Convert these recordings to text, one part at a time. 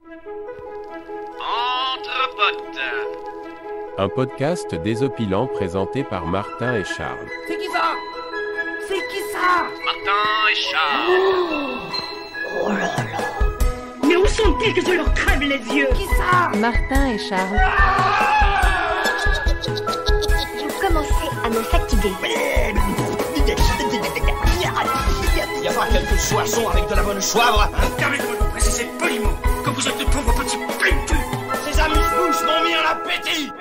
Entre potes. Un podcast désopilant présenté par Martin et Charles. C'est qui ça? C'est qui ça? Martin et Charles. Oh là là. Mais où sont-ils que je leur crève les yeux? Qui ça? Martin et Charles. Je commençais à me fatiguer. Y a pas quelques soissons avec de la bonne soivre? Permettez-moi de vous préciser poliment que vous êtes de pauvres petits putes. Ces amuse-bouches m'ont mis en appétit.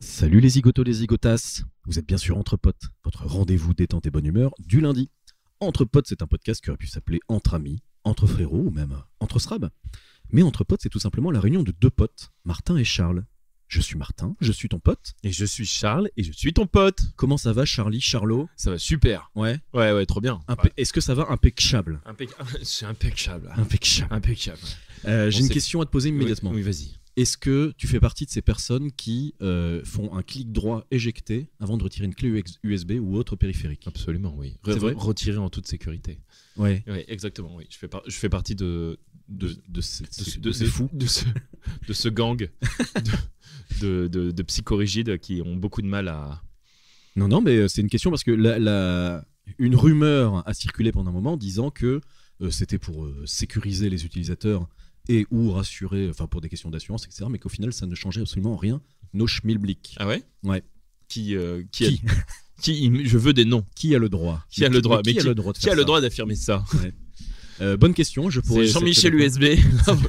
Salut les zigotos, les zigotas. Vous êtes bien sûr Entre Potes, votre rendez-vous détente et bonne humeur du lundi. Entre Potes, c'est un podcast qui aurait pu s'appeler Entre Amis, Entre Frérots ou même Entre Srab. Mais Entre Potes, c'est tout simplement la réunion de deux potes, Martin et Charles. Je suis Martin, je suis ton pote. Et je suis Charles, et je suis ton pote. Comment ça va, Charlie, Charlot? Ça va super. Ouais. Ouais, trop bien. Est-ce que ça va impeccable? C'est impeccable. Impeccable. Bon, J'ai une question à te poser immédiatement. Oui, vas-y. Est-ce que tu fais partie de ces personnes qui font un clic droit éjecté avant de retirer une clé USB ou autre périphérique? Absolument, oui. C'est vrai. Retirer en toute sécurité. Ouais. Oui, exactement, oui. Je fais partie de ces fous. De ce gang de psychorigides qui ont beaucoup de mal à... Non, mais c'est une question parce que une rumeur a circulé pendant un moment disant que c'était pour sécuriser les utilisateurs et ou rassurer, enfin pour des questions d'assurance, etc. Mais qu'au final, ça ne changeait absolument rien. No schmilblick. Ah ouais? Ouais. Qui je veux des noms. Qui a le droit? Qui a le droit? Mais qui a le droit de faire ça? droit d'affirmer ça? Ouais. Bonne question. C'est Jean-Michel USB,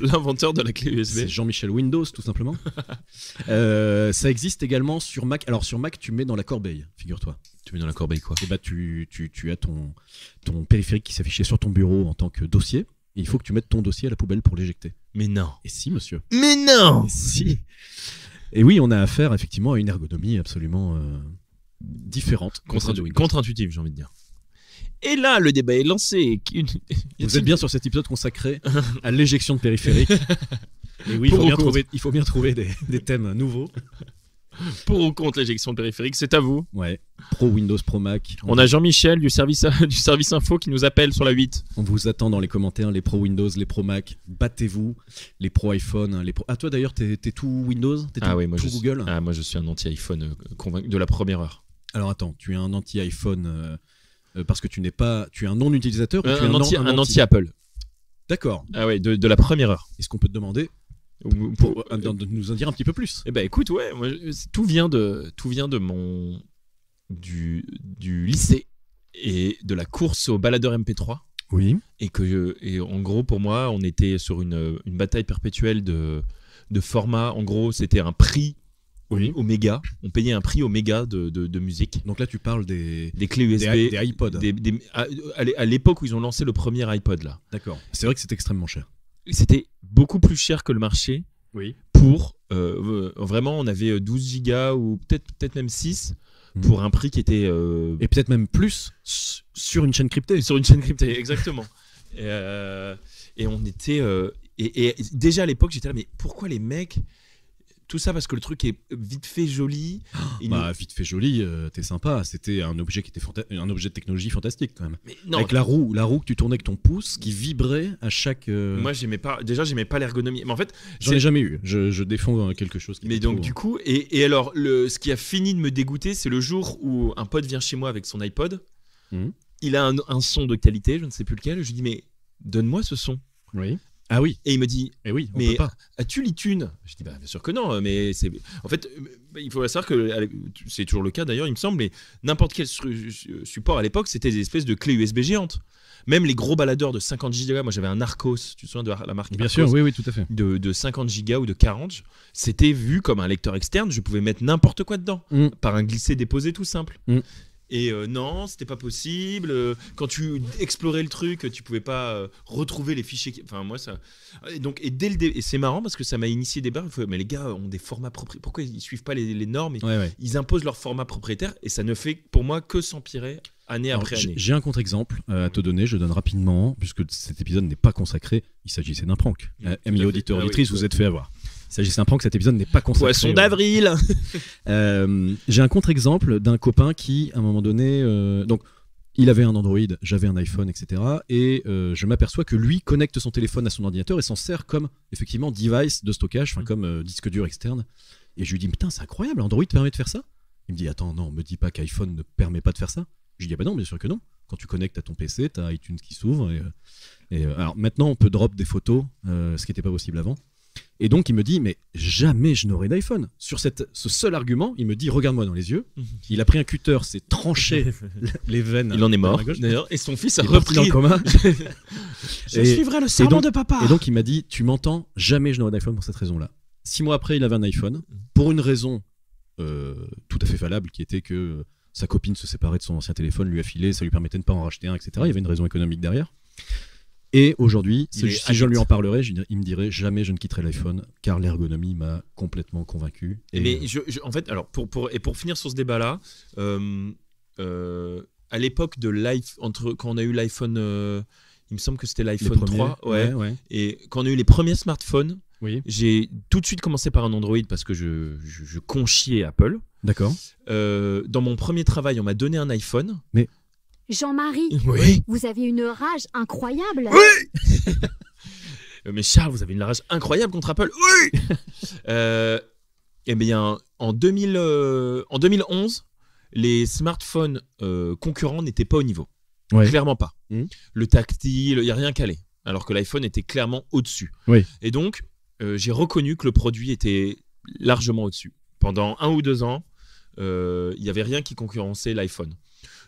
l'inventeur de la clé USB. C'est Jean-Michel Windows, tout simplement. Ça existe également sur Mac. Alors sur Mac, tu mets dans la corbeille, figure-toi. Tu mets dans la corbeille quoi? Et bah tu as ton périphérique qui s'affichait sur ton bureau en tant que dossier. Et il faut que tu mettes ton dossier à la poubelle pour l'éjecter. Mais non. Et si, monsieur. Mais non. Et si. Et oui, on a affaire effectivement à une ergonomie absolument différente. Contre-intuitive, j'ai envie de dire. Et là, le débat est lancé. Vous êtes bien sur cet épisode consacré à l'éjection de périphérique. Et oui, il faut bien trouver des thèmes nouveaux. Pour ou contre l'éjection périphérique, c'est à vous. Ouais. Pro Windows, Pro Mac. On a Jean-Michel du service info qui nous appelle sur la 8. On vous attend dans les commentaires, les Pro Windows, les Pro Mac. Battez-vous, les Pro iPhone, les Pro... Ah, toi d'ailleurs, t'es tout Windows? Moi tout Google? Moi je suis un anti-iPhone convaincu de la première heure. Alors attends, tu es un anti-iPhone parce que tu es un non-utilisateur ou tu es un anti-Apple. D'accord. Ah ouais, de la première heure. Est-ce qu'on peut te demander de nous en dire un petit peu plus? Eh ben écoute, ouais, moi, tout vient de du lycée et de la course au baladeur MP3. Oui. Et en gros pour moi, on était sur une bataille perpétuelle de format. En gros, c'était un prix au méga. On payait un prix au méga de musique. Donc là, tu parles des clés USB, des iPods. À l'époque où ils ont lancé le premier iPod là. D'accord. C'est vrai que c'est extrêmement cher. C'était beaucoup plus cher que le marché. Oui. Pour vraiment, on avait 12 gigas ou peut-être même 6 pour un prix qui était et peut-être même plus sur une chaîne cryptée. Sur une chaîne cryptée, exactement. Et on était et déjà à l'époque, j'étais là, mais pourquoi les mecs tout ça parce que le truc est vite fait joli. Vite fait joli, t'es sympa. C'était un objet qui était un objet de technologie fantastique quand même. Mais non, avec la roue que tu tournais avec ton pouce, qui vibrait à chaque. Moi, j'aimais pas l'ergonomie. Mais en fait, j'en ai jamais eu. Je défends quelque chose. Mais donc du coup, et alors, ce qui a fini de me dégoûter, c'est le jour où un pote vient chez moi avec son iPod. Il a un son de qualité, je ne sais plus lequel. Je lui dis mais donne-moi ce son. Oui. Ah oui. Et il me dit oui, on mais peut pas. As-tu l'iTunes? Je dis bien sûr que non, mais c'est en fait il faut savoir que c'est toujours le cas d'ailleurs, il me semble, mais n'importe quel support à l'époque, c'était des espèces de clés USB géantes. Même les gros baladeurs de 50 Go, moi j'avais un Arcos, tu te souviens de la marque? Bien Arcos, sûr, oui, tout à fait. De 50 Go ou de 40, c'était vu comme un lecteur externe, je pouvais mettre n'importe quoi dedans par un glisser-déposer tout simple. Et non, c'était pas possible. Quand tu explorais le truc, tu pouvais pas retrouver les fichiers. Enfin, moi, ça. Et donc, et c'est marrant parce que ça m'a initié des barres. Mais les gars ont des formats propriétaires. Pourquoi ils suivent pas les normes? Ils imposent leur format propriétaire et ça ne fait pour moi que s'empirer année après année. J'ai un contre-exemple à te donner. Je donne rapidement, puisque cet épisode n'est pas consacré. Il s'agissait d'un prank. Amis auditeurs, auditrices, vous êtes fait avoir. Il s'agissait d'un prank, cet épisode n'est pas consacré. Poisson d'avril. J'ai un contre-exemple d'un copain qui, à un moment donné, donc Il avait un Android, j'avais un iPhone, etc. Et je m'aperçois que lui connecte son téléphone à son ordinateur et s'en sert comme, effectivement, device de stockage, comme disque dur externe. Et je lui dis, putain, c'est incroyable, Android permet de faire ça? Il me dit, attends, non, me dis pas qu'iPhone ne permet pas de faire ça. Je lui dis, ah bah non, bien sûr que non. Quand tu connectes à ton PC, t'as iTunes qui s'ouvre. Alors maintenant, on peut drop des photos, ce qui n'était pas possible avant. Et donc, il me dit, mais jamais je n'aurai d'iPhone. Sur ce seul argument, il me dit, regarde-moi dans les yeux. Il a pris un cutter, s'est tranché les veines. Il en est mort, d'ailleurs. Et son fils a repris. repris Dans le coma. Je suivrai le serment de papa. Et donc, il m'a dit, tu m'entends, jamais je n'aurai d'iPhone pour cette raison-là. 6 mois après, il avait un iPhone. Pour une raison tout à fait valable, qui était que sa copine se séparait de son ancien téléphone, lui a filé, ça lui permettait de ne pas en racheter un, etc. Il y avait une raison économique derrière. Et aujourd'hui, si je lui en parlerais, il me dirait jamais je ne quitterai l'iPhone, car l'ergonomie m'a complètement convaincu. Mais en fait, alors pour finir sur ce débat-là, à l'époque de quand on a eu l'iPhone, il me semble que c'était l'iPhone 3, ouais. Et quand on a eu les premiers smartphones, oui. J'ai tout de suite commencé par un Android parce que je conchiais Apple. D'accord. Dans mon premier travail, on m'a donné un iPhone. Mais Jean-Marie, oui. vous avez une rage incroyable. Oui. Mais Charles, vous avez une rage incroyable contre Apple. Oui. Eh bien, en 2011, les smartphones concurrents n'étaient pas au niveau. Ouais. Clairement pas. Le tactile, il n'y a rien qu'à aller. Alors que l'iPhone était clairement au-dessus. Oui. Et donc, j'ai reconnu que le produit était largement au-dessus. Pendant 1 ou 2 ans, il n'y avait rien qui concurrençait l'iPhone.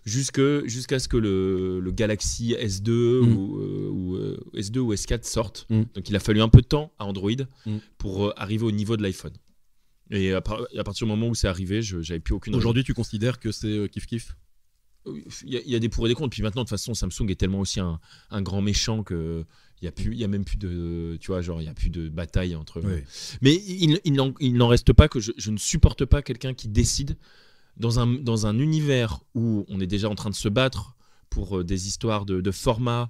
Jusqu'à ce que le Galaxy S2 ou S2 ou S4 sortent. Donc il a fallu un peu de temps à Android pour arriver au niveau de l'iPhone. Et à partir du moment où c'est arrivé, j'avais plus aucune. Aujourd'hui, tu considères que c'est kiff-kiff? Il y a des pour et des contre. Puis maintenant, de toute façon, Samsung est tellement aussi un grand méchant que il y a même plus de, tu vois, genre il y a plus de bataille entre. Oui. Mais il n'en reste pas que je ne supporte pas quelqu'un qui décide dans un univers où on est déjà en train de se battre pour des histoires de format,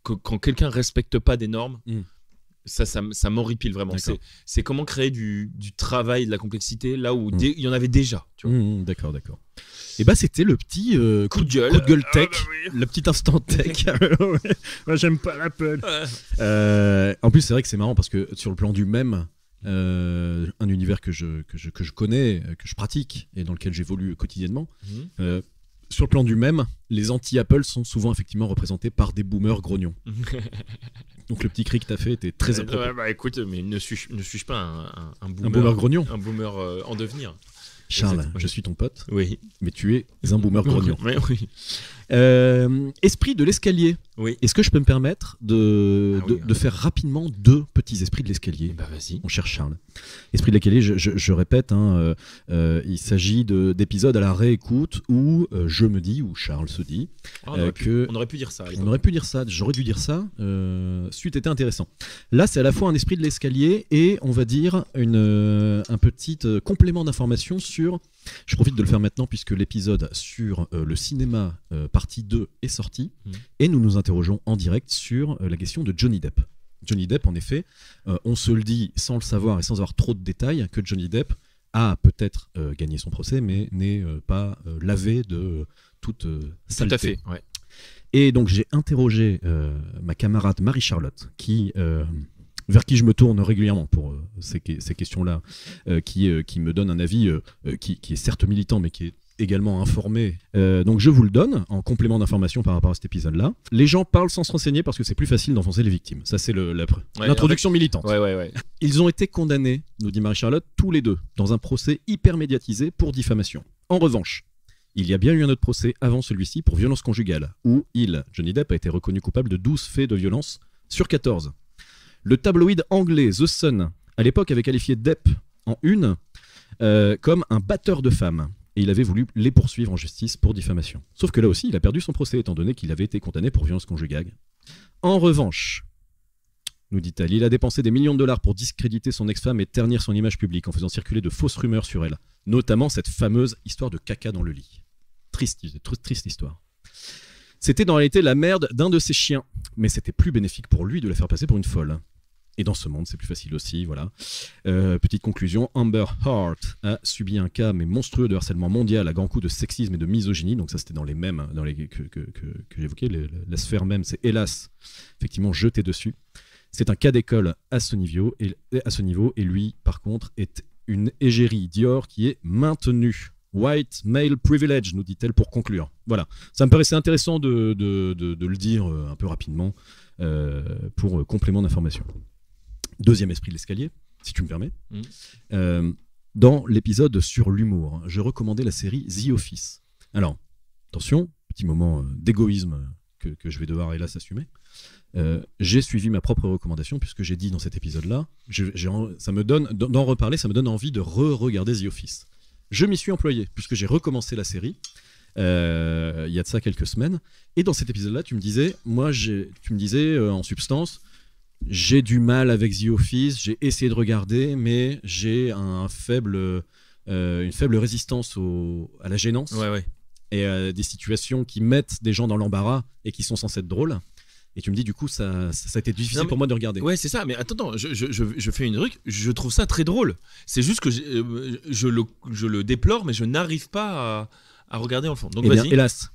quand quelqu'un respecte pas des normes. Ça m'horripile vraiment. C'est comment créer du travail, de la complexité là où il y en avait déjà. Tu vois. D'accord. Et bah c'était le petit coup de gueule tech, le petit instant tech. Moi j'aime pas l'Apple. En plus c'est vrai que c'est marrant parce que sur le plan du mème, un univers que je connais, que je pratique et dans lequel j'évolue quotidiennement. Sur le plan du mème, les anti-Apple sont souvent effectivement représentés par des boomers grognons. Donc le petit cri que t'as fait était très approprié. Bah écoute, mais ne suis-je pas un boomer, un boomer grognon? Un boomer en devenir. Charles, Exactement. je suis ton pote, oui. Mais tu es un boomer grognon. Oui. Esprit de l'escalier. Oui. Est-ce que je peux me permettre de faire rapidement 2 petits esprits de l'escalier? Bah vas-y. Mon cher Charles. Esprit de l'escalier, je répète, il s'agit d'épisodes à la réécoute où je me dis, où Charles se dit on aurait pu dire ça. On aurait pu dire ça, j'aurais dû dire ça. C'eût été intéressant. Là, c'est à la fois un esprit de l'escalier et on va dire un petit complément d'information sur. Je profite de le faire maintenant puisque l'épisode sur le cinéma partie 2 est sorti et nous nous interrogeons en direct sur la question de Johnny Depp. Johnny Depp, en effet, on se le dit sans le savoir et sans avoir trop de détails que Johnny Depp a peut-être gagné son procès mais n'est pas lavé de toute saleté. Tout à fait, ouais. Et donc j'ai interrogé ma camarade Marie-Charlotte vers qui je me tourne régulièrement pour ces questions-là, qui me donne un avis qui est certes militant, mais qui est également informé. Donc je vous le donne en complément d'information par rapport à cet épisode-là. Les gens parlent sans se renseigner parce que c'est plus facile d'enfoncer les victimes. Ça, c'est l'introduction militante. Ouais. Ils ont été condamnés, nous dit Marie-Charlotte, tous les 2, dans un procès hyper médiatisé pour diffamation. En revanche, il y a bien eu un autre procès avant celui-ci pour violence conjugale, où Johnny Depp, a été reconnu coupable de 12 faits de violence sur 14. Le tabloïd anglais The Sun, à l'époque, avait qualifié Depp en une comme un batteur de femmes. Et il avait voulu les poursuivre en justice pour diffamation. Sauf que là aussi, il a perdu son procès, étant donné qu'il avait été condamné pour violence conjugale. En revanche, nous dit-elle, il a dépensé des millions de dollars pour discréditer son ex-femme et ternir son image publique en faisant circuler de fausses rumeurs sur elle. Notamment cette fameuse histoire de caca dans le lit. Triste histoire. C'était dans réalité la merde d'un de ses chiens. Mais c'était plus bénéfique pour lui de la faire passer pour une folle. Et dans ce monde, c'est plus facile aussi, voilà. Petite conclusion, Amber Heard a subi un cas mais monstrueux de harcèlement mondial à grands coups de sexisme et de misogynie. Donc ça, c'était dans les mèmes que j'évoquais. La sphère même, c'est hélas, effectivement, jeté dessus. C'est un cas d'école à ce niveau. Et lui, par contre, est une égérie Dior qui est maintenue. White male privilege, nous dit-elle pour conclure. Voilà, ça me paraissait intéressant de le dire un peu rapidement pour complément d'information. Deuxième esprit de l'escalier, si tu me permets. Dans l'épisode sur l'humour, je recommandais la série The Office. Alors, attention, petit moment d'égoïsme que je vais devoir hélas assumer. J'ai suivi ma propre recommandation puisque j'ai dit dans cet épisode-là, ça me donne d'en reparler, ça me donne envie de re-regarder The Office. Je m'y suis employé puisque j'ai recommencé la série il y a de ça quelques semaines. Et dans cet épisode-là, tu me disais, en substance, j'ai du mal avec The Office, j'ai essayé de regarder, mais j'ai une faible résistance à la gênance et à des situations qui mettent des gens dans l'embarras et qui sont censées être drôles. Et tu me dis, du coup, ça a été difficile pour moi de regarder. Ouais, c'est ça. Mais attends, je fais une truc. Je trouve ça très drôle. C'est juste que je le déplore, mais je n'arrive pas à regarder en fond. Donc, vas-y. Bien, hélas,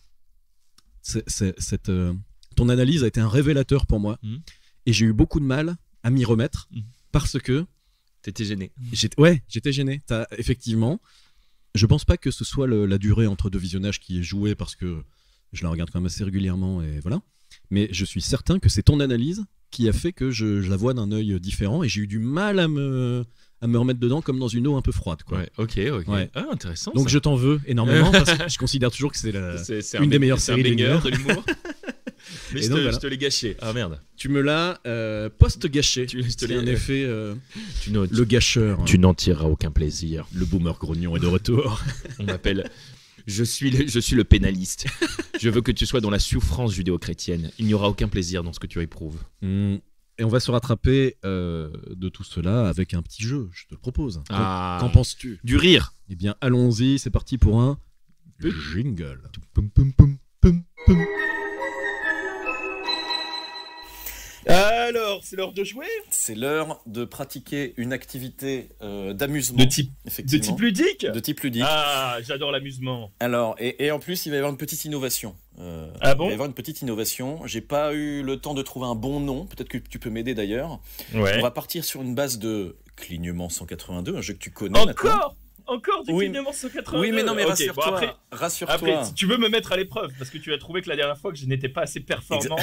ton analyse a été un révélateur pour moi. Et j'ai eu beaucoup de mal à m'y remettre parce que... T'étais gêné. J'étais gêné. Effectivement, je pense pas que ce soit la durée entre deux visionnages qui est jouée parce que je la regarde quand même assez régulièrement et voilà. Mais je suis certain que c'est ton analyse qui a fait que je la vois d'un œil différent et j'ai eu du mal à me remettre dedans comme dans une eau un peu froide. Quoi. Ouais, ok. Ouais. Ah, intéressant. Donc ça. Je t'en veux énormément parce que je considère toujours que c'est une des meilleures séries de l'humour. Mais je te l'ai gâché. Ah merde. Tu me l'as post-gâché. C'est en effet le gâcheur. Tu n'en tireras aucun plaisir. Le boomer grognon est de retour. On m'appelle... Je suis le pénaliste. Je veux que tu sois dans la souffrance judéo-chrétienne. Il n'y aura aucun plaisir dans ce que tu éprouves. Et on va se rattraper de tout cela avec un petit jeu, je te le propose. Qu'en penses-tu ? Du rire. Eh bien, allons-y, c'est parti pour un jingle. Alors, c'est l'heure de jouer ? C'est l'heure de pratiquer une activité d'amusement. De type ludique ? De type ludique. Ah, j'adore l'amusement. Alors, et en plus, il va y avoir une petite innovation. Ah bon ? Il va y avoir une petite innovation. J'ai pas eu le temps de trouver un bon nom. Peut-être que tu peux m'aider d'ailleurs. Ouais. On va partir sur une base de Clignement 182, un jeu que tu connais maintenant. Encore du Clignement 182. Oui, mais non, mais okay, rassure-toi. Bon, après, si tu veux me mettre à l'épreuve, parce que tu as trouvé que la dernière fois que je n'étais pas assez performant.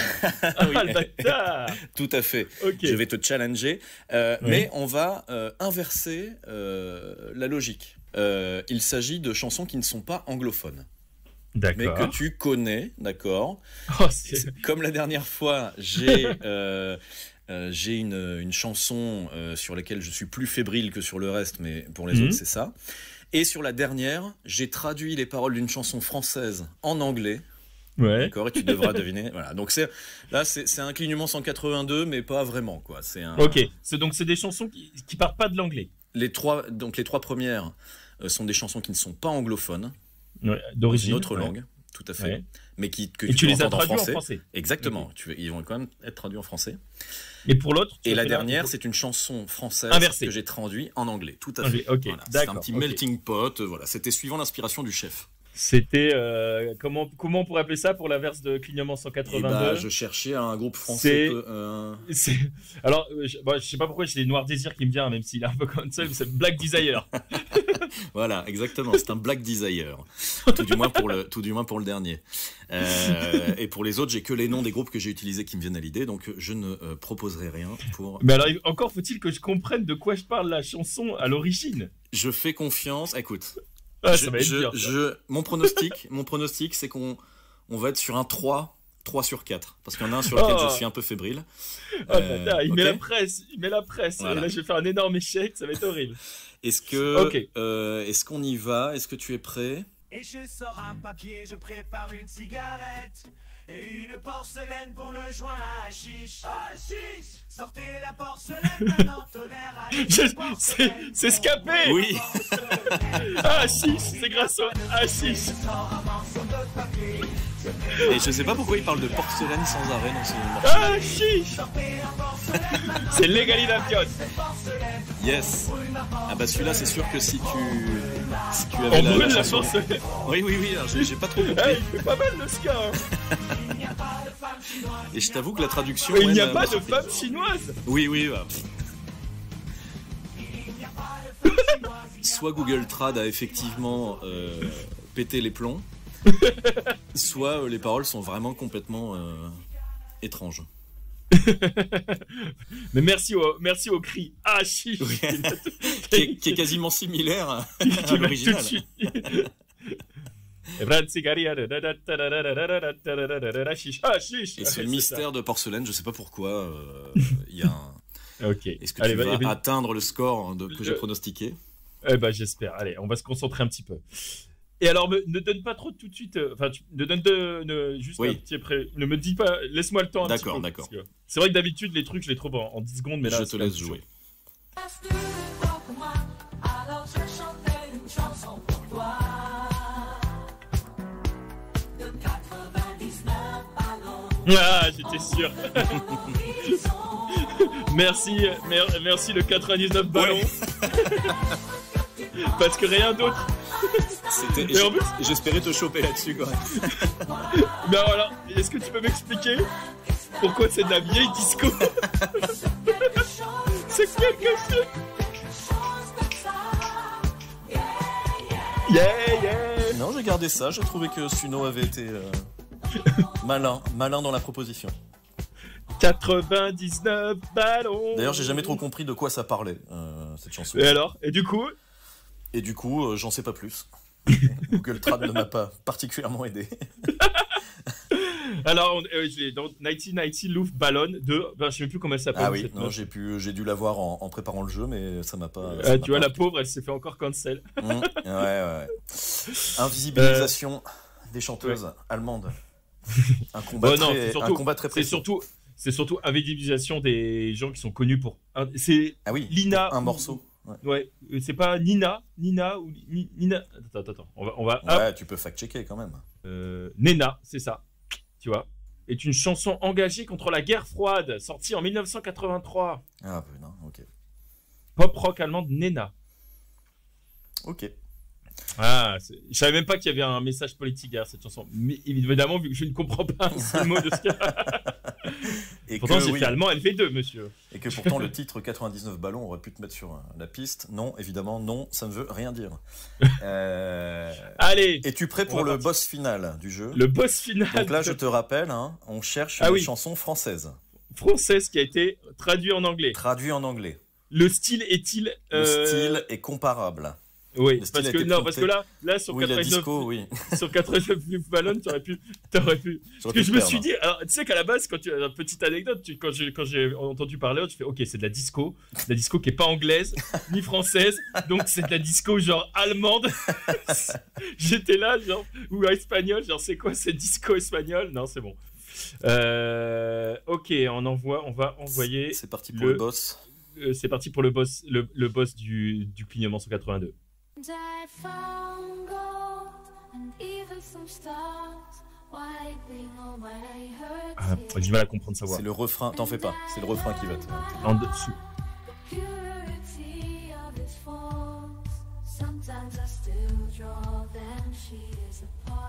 Le bâtard. Tout à fait. Okay. Je vais te challenger. Mais on va inverser la logique. Il s'agit de chansons qui ne sont pas anglophones. D'accord. Mais que tu connais, d'accord. Comme la dernière fois, j'ai une chanson sur laquelle je suis plus fébrile que sur le reste, mais pour les autres, c'est ça. Et sur la dernière, j'ai traduit les paroles d'une chanson française en anglais. Ouais. D'accord, et tu devras deviner. Voilà. Donc c'est un Clignement 182, mais pas vraiment, quoi. Ok. C'est des chansons qui partent pas de l'anglais. Les trois premières sont des chansons qui ne sont pas anglophones. Ouais, d'origine. Une autre langue. Tout à fait. Ouais. Mais que tu les as entendre traduits en français. Exactement. Okay. Ils vont quand même être traduits en français. Et pour l'autre. Et la dernière, c'est une chanson française que j'ai traduite en anglais. Tout à fait. Okay. Voilà. C'est un petit melting pot. Voilà. C'était suivant l'inspiration du chef. C'était comment on pourrait appeler ça pour l'inverse de Clignement 182 je cherchais un groupe français. Alors, je sais pas pourquoi j'ai les Noirs Désirs qui me vient, même s'il est un peu comme ça, mais c'est Black Desire. Voilà, exactement. C'est un Black Desire. Tout du moins pour le dernier. Et pour les autres, j'ai que les noms des groupes que j'ai utilisés qui me viennent à l'idée, donc je ne proposerai rien pour. Mais alors, encore faut-il que je comprenne de quoi je parle la chanson à l'origine. Je fais confiance. Écoute. Ça va être dur, mon pronostic, c'est qu'on va être sur un 3 sur 4. Parce qu'il y en a un sur lequel je suis un peu fébrile. Il met la presse. Voilà. Et là, je vais faire un énorme échec, ça va être horrible. Est-ce qu'on y va ? Est-ce que tu es prêt ? Et je sors un papier, je prépare une cigarette et une porcelaine pour le joint à hashish. Hashish, sortez la porcelaine maintenant, tonnerre à c'est scapé. Oui. Hashish, c'est grâce au hashish. Je sors un morceau de Et je sais pas pourquoi il parle de porcelaine sans arrêt dans ce morceau. Ah, chiche. C'est l'égalisation. Yes. Ah bah celui-là, c'est sûr que si tu avais On brûle la chanson- porcelaine. Oui, alors j'ai pas trop compris. Eh, il fait pas mal le ska. Hein. Et je t'avoue que la traduction... Mais il ouais, n'y a m'a pas de surpris. femme chinoise. Oui. Soit Google Trad a effectivement pété les plombs, soit les paroles sont vraiment complètement étranges. Mais merci au cri ah chiche Oui. qui est quasiment similaire à qui l'original. tout de suite. Et ce mystère de porcelaine, je sais pas pourquoi, il y a un... Ok. Est-ce que Allez, tu vas bah, atteindre le score que j'ai pronostiqué? Eh ben j'espère. Allez, on va se concentrer un petit peu. Et alors, ne donne pas trop tout de suite. Enfin, juste Oui. un petit après. Ne me dis pas. Laisse-moi le temps. Un D'accord, petit peu, d'accord. parce que C'est vrai que d'habitude les trucs je les trouve en 10 secondes, mais là Je c'est te quand même laisse chaud. jouer. Ah, j'étais sûr. merci le 99 ballons. Parce que rien d'autre. Et en plus- J'espérais te choper là-dessus, quoi. Mais alors, est-ce que tu peux m'expliquer pourquoi c'est de la vieille disco? C'est quelque chose. Yeah. Non, j'ai gardé ça. J'ai trouvé que Suno avait été malin dans la proposition. 99 ballons. D'ailleurs, j'ai jamais trop compris de quoi ça parlait, cette chanson. Et alors? Et du coup, j'en sais pas plus. Google Trad ne m'a pas particulièrement aidé. alors, j'ai dans 1990 Louvre Ballon de. Ben, je sais même plus comment elle s'appelle. Ah oui, cette non, meuf. j'ai dû la voir en préparant le jeu, mais ça m'a pas. Tu vois, la pauvre, elle s'est fait encore cancel. Ouais. Invisibilisation des chanteuses allemandes. Un combat, Oh, non, c'est surtout- un combat très précis. C'est surtout invisibilisation des gens qui sont connus pour. C'est Ah oui, Lina. un morceau. Ouais, c'est pas Nina ou Nina. Attends. On va. Ouais, tu peux fact-checker quand même. Nena, c'est ça. Tu vois. Est une chanson engagée contre la guerre froide, sortie en 1983. Ah putain, ok. Pop rock allemande Nena. Ok. Ah, je savais même pas qu'il y avait un message politique derrière cette chanson. Mais évidemment, vu que je ne comprends pas un seul mot de ce qu'il y a. Et Pourtant, que, j'ai oui, fait allemand LV2, monsieur. et que pourtant le titre 99 ballons aurait pu te mettre sur la piste. Non, évidemment, non, ça ne veut rien dire. Allez. Es-tu prêt pour On va le partir. boss final du jeu? Le boss final. Donc là, je te rappelle, hein, on cherche Ah une oui. chanson française, Française qui a été traduit en anglais. traduite en anglais. Le style est-il. Le style est comparable. Oui, le style parce a que, été non, parce pointé. que là sur Oui, la 89 disco, oui. sur 89 ballons, t'aurais pu. Parce que je me suis dit, alors, tu sais qu'à la base, quand petite anecdote, quand j'ai entendu parler, je fais, ok, c'est de la disco qui est pas anglaise ni française, donc c'est de la disco genre allemande. J'étais là, genre, ou espagnol, genre c'est quoi, c'est disco espagnol? Non, c'est bon. Ok, on va envoyer. C'est parti pour le boss. C'est parti pour le boss, le boss du clignement 182. Ah, j'ai du mal à comprendre sa voix. C'est le refrain, t'en fais pas, c'est le refrain qui va te. En dessous.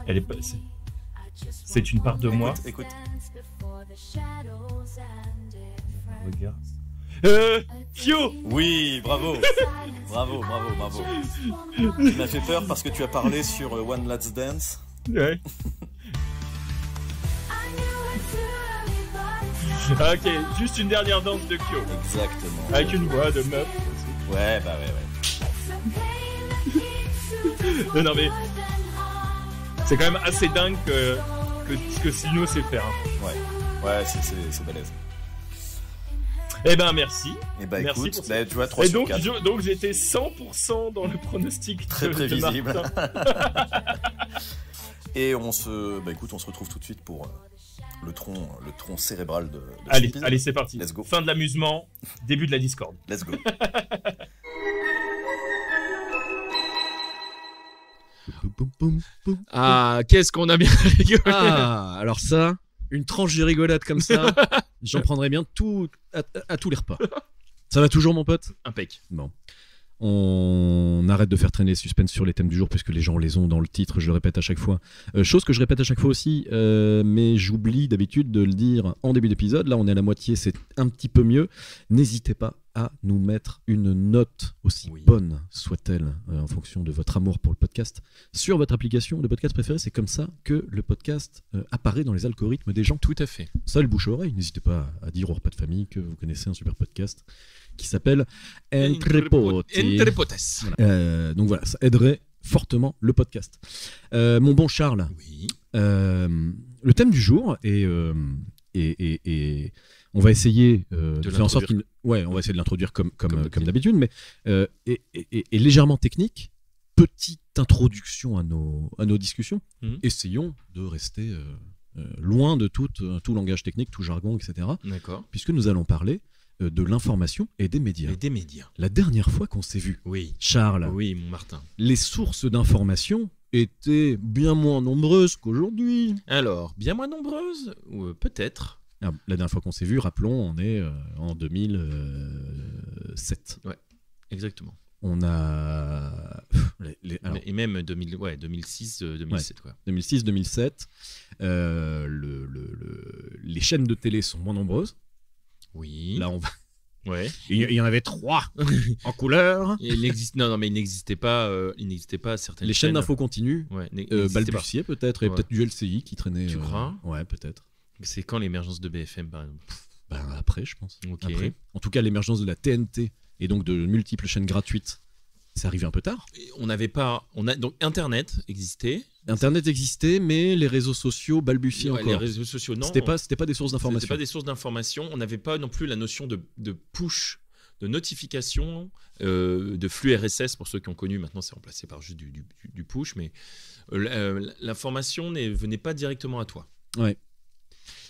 Elle est pas. C'est une part de moi. Écoute. Regarde. Kyo. Oui, bravo. bravo. Tu m'as fait peur parce que tu as parlé sur One Last Dance. Ouais. Ok, juste une dernière danse de Kyo. Exactement. Avec une voix de meuf. Ouais. Non mais c'est quand même assez dingue que ce que Sino sait faire. Hein. Ouais, c'est balèze. Eh ben merci. Eh ben merci écoute, pour ça. tu vois 3 Et sur donc, 4. donc j'étais 100% dans le pronostic. Très de prévisible. Martin. Et on se retrouve tout de suite pour le tronc cérébral de Allez, cet épisode. allez, c'est parti. Let's go. Fin de l'amusement, début de la Discord. Let's go. poum, poum. Ah, qu'est-ce qu'on a bien rigolé. Ah, alors ça, une tranche de rigolade comme ça, j'en prendrais bien tout à tous les repas. Ça va toujours, mon pote? Impec. Bon. On arrête de faire traîner les suspens sur les thèmes du jour puisque les gens les ont dans le titre, je le répète à chaque fois. Chose que je répète à chaque fois aussi, mais j'oublie d'habitude de le dire en début d'épisode. Là, on est à la moitié, c'est un petit peu mieux. N'hésitez pas à nous mettre une note, aussi bonne soit-elle, en fonction de votre amour pour le podcast, sur votre application de podcast préférée. C'est comme ça que le podcast apparaît dans les algorithmes des gens. Tout à fait. Ça, le bouche-oreille. N'hésitez pas à dire au repas de famille que vous connaissez un super podcast qui s'appelle Entre Potes. Voilà. Donc voilà, ça aiderait fortement le podcast. Mon bon Charles, le thème du jour est on va essayer de faire en sorte qu'il... Ouais, on va essayer de l'introduire comme d'habitude, mais est légèrement technique. Petite introduction à nos discussions. Essayons de rester loin de tout langage technique, tout jargon, etc. D'accord. Puisque nous allons parler de l'information et des médias. La dernière fois qu'on s'est vu, Charles, oui, mon Martin, les sources d'information étaient bien moins nombreuses qu'aujourd'hui. Alors, bien moins nombreuses, ou peut-être. La dernière fois qu'on s'est vu, rappelons, on est en 2007. Ouais, exactement. On a... Alors... Et même 2006, 2007. Ouais. 2006, 2007. Les chaînes de télé sont moins nombreuses. Oui. Là, on va... Ouais. Il y en avait 3 en couleur. Mais il n'existait pas certaines les chaînes d'infos continues. Ouais, balbutier peut-être, et peut-être du LCI qui traînait. Tu crois? Ouais, peut-être. C'est quand l'émergence de BFM, par exemple? Après, je pense. Okay. Après. En tout cas, l'émergence de la TNT et donc de multiples chaînes gratuites, c'est arrivé un peu tard. Donc Internet existait. Internet existait, mais les réseaux sociaux balbutiaient encore. Les réseaux sociaux, non. C'était pas des sources d'information. C'était pas des sources d'information. On n'avait pas non plus la notion de push, de notification, de flux RSS pour ceux qui ont connu. Maintenant, c'est remplacé par juste du push, mais l'information venait pas directement à toi. Ouais.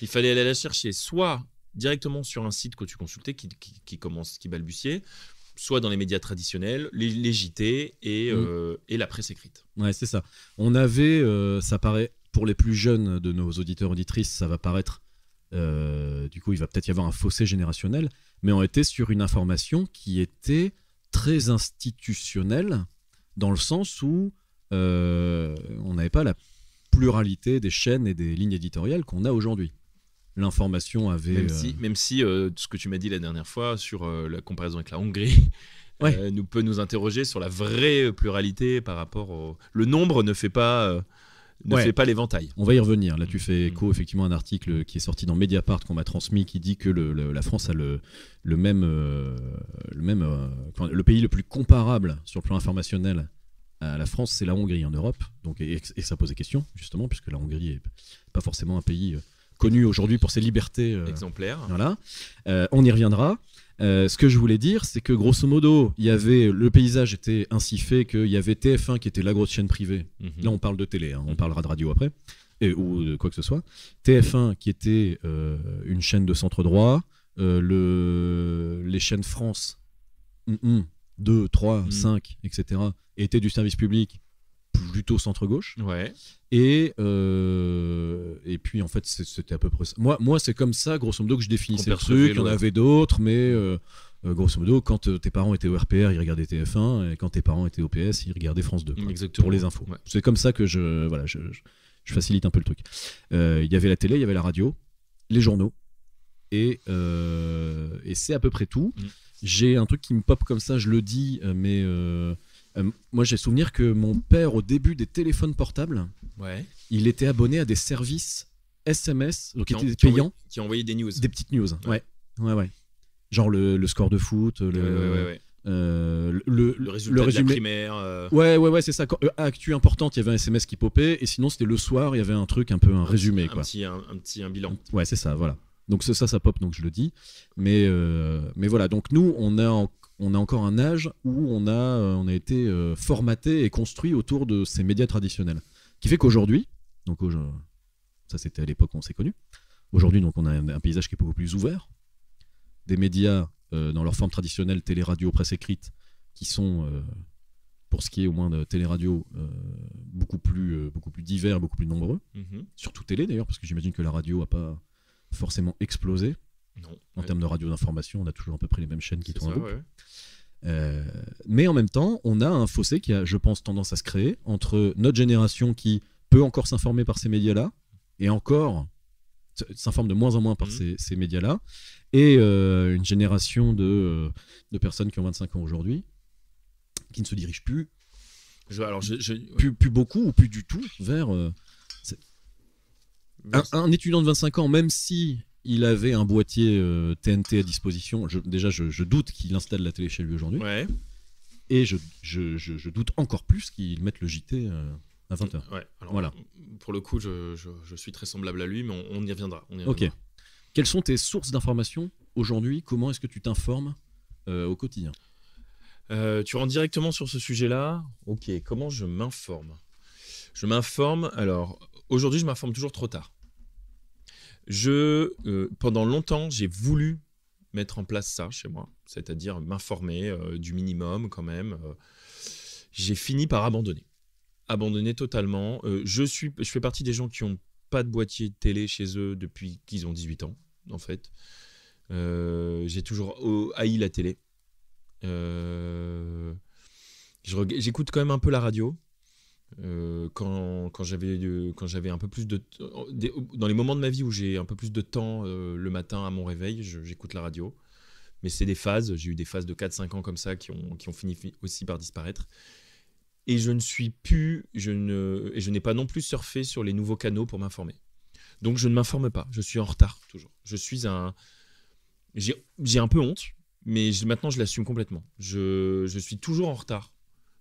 Il fallait aller la chercher soit directement sur un site que tu consultais qui balbutiait, soit dans les médias traditionnels, les JT et la presse écrite. Ouais, c'est ça. On avait, ça paraît, pour les plus jeunes de nos auditeurs auditrices, ça va paraître, du coup, il va peut-être y avoir un fossé générationnel, mais on était sur une information qui était très institutionnelle, dans le sens où on n'avait pas la pluralité des chaînes et des lignes éditoriales qu'on a aujourd'hui. L'information avait... Même si ce que tu m'as dit la dernière fois sur la comparaison avec la Hongrie peut nous interroger sur la vraie pluralité par rapport au... Le nombre ne fait pas l'éventail. On va y revenir. Là, tu fais écho effectivement à un article qui est sorti dans Mediapart qu'on m'a transmis qui dit que la France a le pays le plus comparable sur le plan informationnel à la France, c'est la Hongrie en Europe. Donc, et ça pose des questions, justement, puisque la Hongrie n'est pas forcément un pays... connu aujourd'hui pour ses libertés exemplaires. Voilà. On y reviendra. Ce que je voulais dire, c'est que grosso modo, le paysage était ainsi fait qu'il y avait TF1 qui était la grosse chaîne privée. Là, on parle de télé, on parlera de radio après, ou de quoi que ce soit. TF1 qui était une chaîne de centre droit, les chaînes France 2, 3, 5, etc. étaient du service public plutôt centre-gauche. Ouais. Et puis en fait c'était à peu près ça. Moi c'est comme ça grosso modo que je définissais le truc. Il y en avait d'autres, mais grosso modo quand tes parents étaient au RPR ils regardaient TF1 et quand tes parents étaient au PS ils regardaient France 2 pour les infos. Ouais. C'est comme ça que je facilite un peu le truc. Il y avait la télé, il y avait la radio, les journaux et c'est à peu près tout. J'ai un truc qui me pop comme ça, je le dis, mais moi j'ai souvenir que mon père au début des téléphones portables, il était abonné à des services SMS donc qui étaient payants, qui envoyaient des news, des petites news. Ouais. Genre le score de foot, le résultat de la primaire. Ouais, c'est ça. Actu importante, il y avait un SMS qui popait et sinon c'était le soir, il y avait un truc un résumé quoi. Un bilan. Ouais, c'est ça, voilà. Donc ça pop, donc je le dis. Mais voilà, donc nous on a encore un âge où on a été formaté et construit autour de ces médias traditionnels. Qui fait qu'aujourd'hui, ça c'était à l'époque où on s'est connus, aujourd'hui donc on a un paysage qui est beaucoup plus ouvert, des médias dans leur forme traditionnelle, télé, radio, presse écrite, qui sont pour ce qui est au moins de télé-radio, beaucoup plus divers, beaucoup plus nombreux. Surtout télé d'ailleurs, parce que j'imagine que la radio n'a pas forcément explosé. Non. En termes de radio d'information, on a toujours à peu près les mêmes chaînes qui tournent en boucle. Ouais. Mais en même temps, on a un fossé qui a, je pense, tendance à se créer entre notre génération qui peut encore s'informer par ces médias-là, et encore s'informe de moins en moins par ces médias-là, et une génération de personnes qui ont 25 ans aujourd'hui, qui ne se dirigent plus, plus beaucoup ou plus du tout vers... un étudiant de 25 ans, même si il avait un boîtier TNT à disposition, je doute qu'il installe la télé chez lui aujourd'hui. Ouais. Et je doute encore plus qu'il mette le JT à 20h. Ouais, alors, voilà. Pour le coup, je suis très semblable à lui, mais on y reviendra. Ok. Quelles sont tes sources d'information aujourd'hui? Comment est-ce que tu t'informes au quotidien? Tu rentres directement sur ce sujet-là. Ok, comment je m'informe? Je m'informe, alors, aujourd'hui, je m'informe toujours trop tard. Pendant longtemps, j'ai voulu mettre en place ça chez moi, c'est-à-dire m'informer du minimum quand même. J'ai fini par abandonner totalement. Je fais partie des gens qui n'ont pas de boîtier de télé chez eux depuis qu'ils ont 18 ans, en fait. J'ai toujours haï la télé. J'écoute quand même un peu la radio. Quand j'avais un peu plus de dans les moments de ma vie où j'ai un peu plus de temps le matin à mon réveil, j'écoute la radio, mais c'est des phases. J'ai eu des phases de 4-5 ans comme ça qui ont fini aussi par disparaître, et je n'ai pas non plus surfé sur les nouveaux canaux pour m'informer, donc je ne m'informe pas, je suis en retard toujours. J'ai un peu honte, mais maintenant je l'assume complètement. Je suis toujours en retard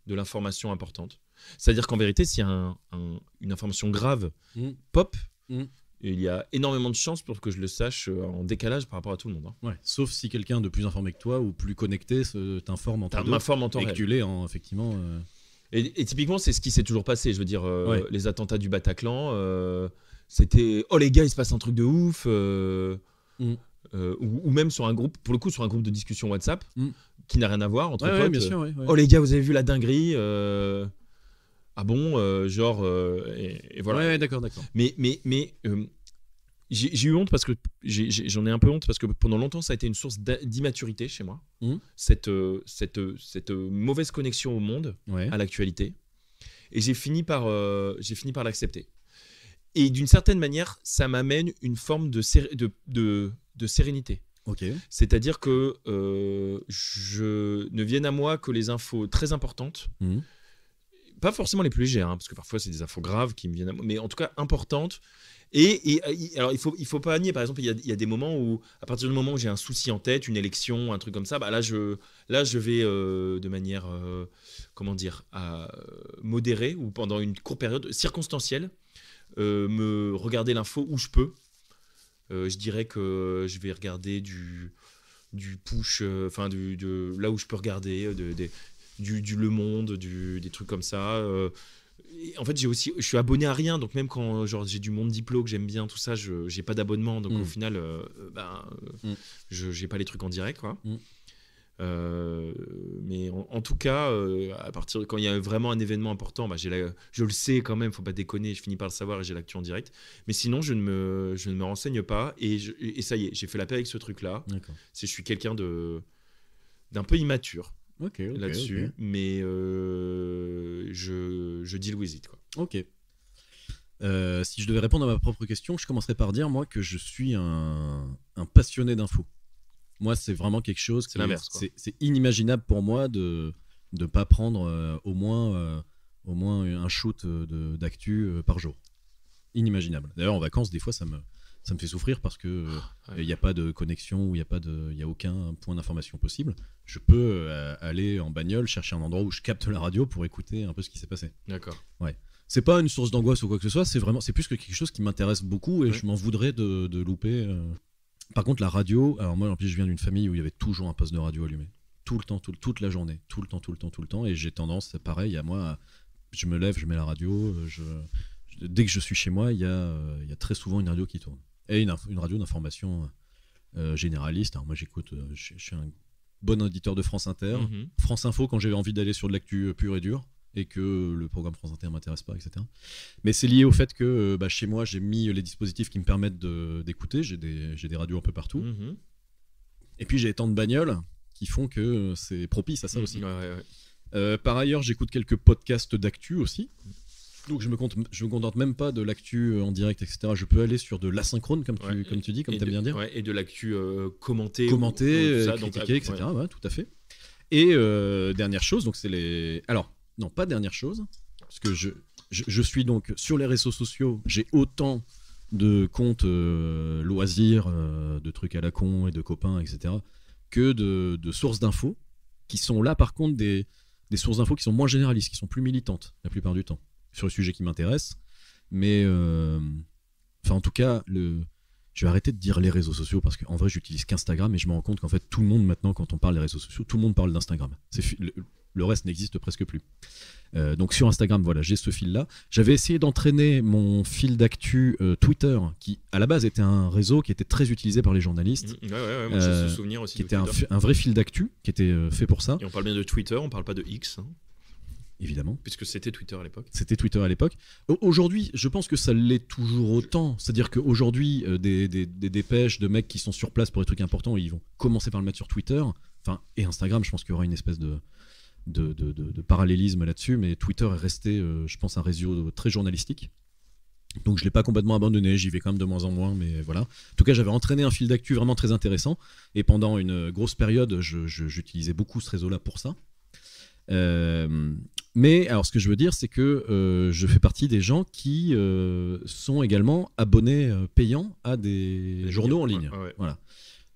de l'information importante. C'est-à-dire qu'en vérité, s'il y a une information grave pop, il y a énormément de chances pour que je le sache en décalage par rapport à tout le monde. Hein. Ouais, sauf si quelqu'un de plus informé que toi ou plus connecté t'informe en temps réel. Et que tu l'es, effectivement. Et typiquement, c'est ce qui s'est toujours passé. Je veux dire, les attentats du Bataclan, c'était « Oh les gars, il se passe un truc de ouf !» ou même sur un groupe, pour le coup, sur un groupe de discussion WhatsApp qui n'a rien à voir entre potes. Bien sûr, Oh les gars, vous avez vu la dinguerie Ah bon, et voilà. Ouais, d'accord. Mais j'ai eu honte parce que j'en ai un peu honte parce que pendant longtemps ça a été une source d'immaturité chez moi. Cette mauvaise connexion au monde, à l'actualité, et j'ai fini par l'accepter. Et d'une certaine manière, ça m'amène une forme de sérénité. Okay. C'est-à-dire que je ne vienne à moi que les infos très importantes. Pas forcément les plus légères, parce que parfois c'est des infos graves qui me viennent à moi, mais en tout cas importantes. Et alors il faut pas nier, par exemple, il y a des moments où, à partir du moment où j'ai un souci en tête, une élection, un truc comme ça, là je vais de manière modérée, ou pendant une courte période circonstancielle, me regarder l'info où je peux. Je dirais que je vais regarder du push, de là où je peux regarder du Le Monde, des trucs comme ça. En fait, je suis abonné à rien, donc même quand j'ai du Monde Diplo que j'aime bien, tout ça, j'ai pas d'abonnement, donc au final, j'ai pas les trucs en direct, quoi. Mais en tout cas, à partir de quand il y a vraiment un événement important, je le sais quand même, faut pas déconner, je finis par le savoir et j'ai l'actu en direct. Mais sinon, je ne me renseigne pas, et ça y est, j'ai fait la paix avec ce truc-là. Je suis quelqu'un d'un peu immature. Là-dessus, mais je deal with it, quoi. Ok. Si je devais répondre à ma propre question, je commencerais par dire, moi, que je suis un passionné d'infos. Moi, c'est vraiment quelque chose c'est l'inverse, quoi. C'est inimaginable pour moi de ne pas prendre au moins un shoot d'actu par jour. Inimaginable. D'ailleurs, en vacances, des fois, ça me fait souffrir parce que il n'y a pas de connexion, ou il y a aucun point d'information possible. Je peux aller en bagnole, chercher un endroit où je capte la radio pour écouter un peu ce qui s'est passé. D'accord. Ouais. C'est pas une source d'angoisse ou quoi que ce soit, c'est plus que quelque chose qui m'intéresse beaucoup, et je m'en voudrais de louper. Par contre, la radio, alors moi en plus je viens d'une famille où il y avait toujours un poste de radio allumé. Tout le temps, toute la journée. Tout le temps. Et j'ai tendance, c'est pareil, à moi, je me lève, je mets la radio, dès que je suis chez moi, il y a très souvent une radio qui tourne. Et une radio d'information généraliste. Alors moi j'écoute, je suis un bon auditeur de France Inter, France Info quand j'avais envie d'aller sur de l'actu pure et dure, et que le programme France Inter m'intéresse pas, etc. Mais c'est lié au fait que chez moi, j'ai mis les dispositifs qui me permettent d'écouter. J'ai des radios un peu partout. Et puis j'ai tant de bagnoles qui font que c'est propice à ça aussi. Par ailleurs, j'écoute quelques podcasts d'actu aussi. Donc je me contente même pas de l'actu en direct, etc. Je peux aller sur de l'asynchrone, comme tu dis, comme tu aimes bien dire. Et de l'actu commentée, critiquée, etc. Ouais, tout à fait. Et dernière chose, donc c'est les... Alors, non, pas dernière chose, parce que je suis donc sur les réseaux sociaux, j'ai autant de comptes loisirs, de trucs à la con et de copains, etc., que de sources d'infos, qui sont là par contre des sources d'infos qui sont moins généralistes, qui sont plus militantes la plupart du temps, sur le sujet qui m'intéresse. Mais, en tout cas, je vais arrêter de dire les réseaux sociaux, parce qu'en vrai, j'utilise qu'Instagram, et je me rends compte qu'en fait, tout le monde maintenant, quand on parle des réseaux sociaux, tout le monde parle d'Instagram. Le reste n'existe presque plus. Donc sur Instagram, voilà, j'ai ce fil-là. J'avais essayé d'entraîner mon fil d'actu Twitter, qui à la base était un réseau qui était très utilisé par les journalistes. Moi j'ai ce souvenir aussi. Qui était un vrai fil d'actu, qui était fait pour ça. Et on parle bien de Twitter, on parle pas de X. Évidemment. Puisque c'était Twitter à l'époque. C'était Twitter à l'époque. Aujourd'hui, je pense que ça l'est toujours autant. C'est-à-dire qu'aujourd'hui, des dépêches de mecs qui sont sur place pour des trucs importants, ils vont commencer par le mettre sur Twitter. Et Instagram, je pense qu'il y aura une espèce de parallélisme là-dessus, mais Twitter est resté, je pense, un réseau très journalistique. Donc je ne l'ai pas complètement abandonné, j'y vais quand même de moins en moins, mais voilà. En tout cas, j'avais entraîné un fil d'actu vraiment très intéressant, et pendant une grosse période, j'utilisais beaucoup ce réseau-là pour ça. Mais alors, ce que je veux dire, c'est que je fais partie des gens qui sont également abonnés payants à des journaux en ligne. Voilà.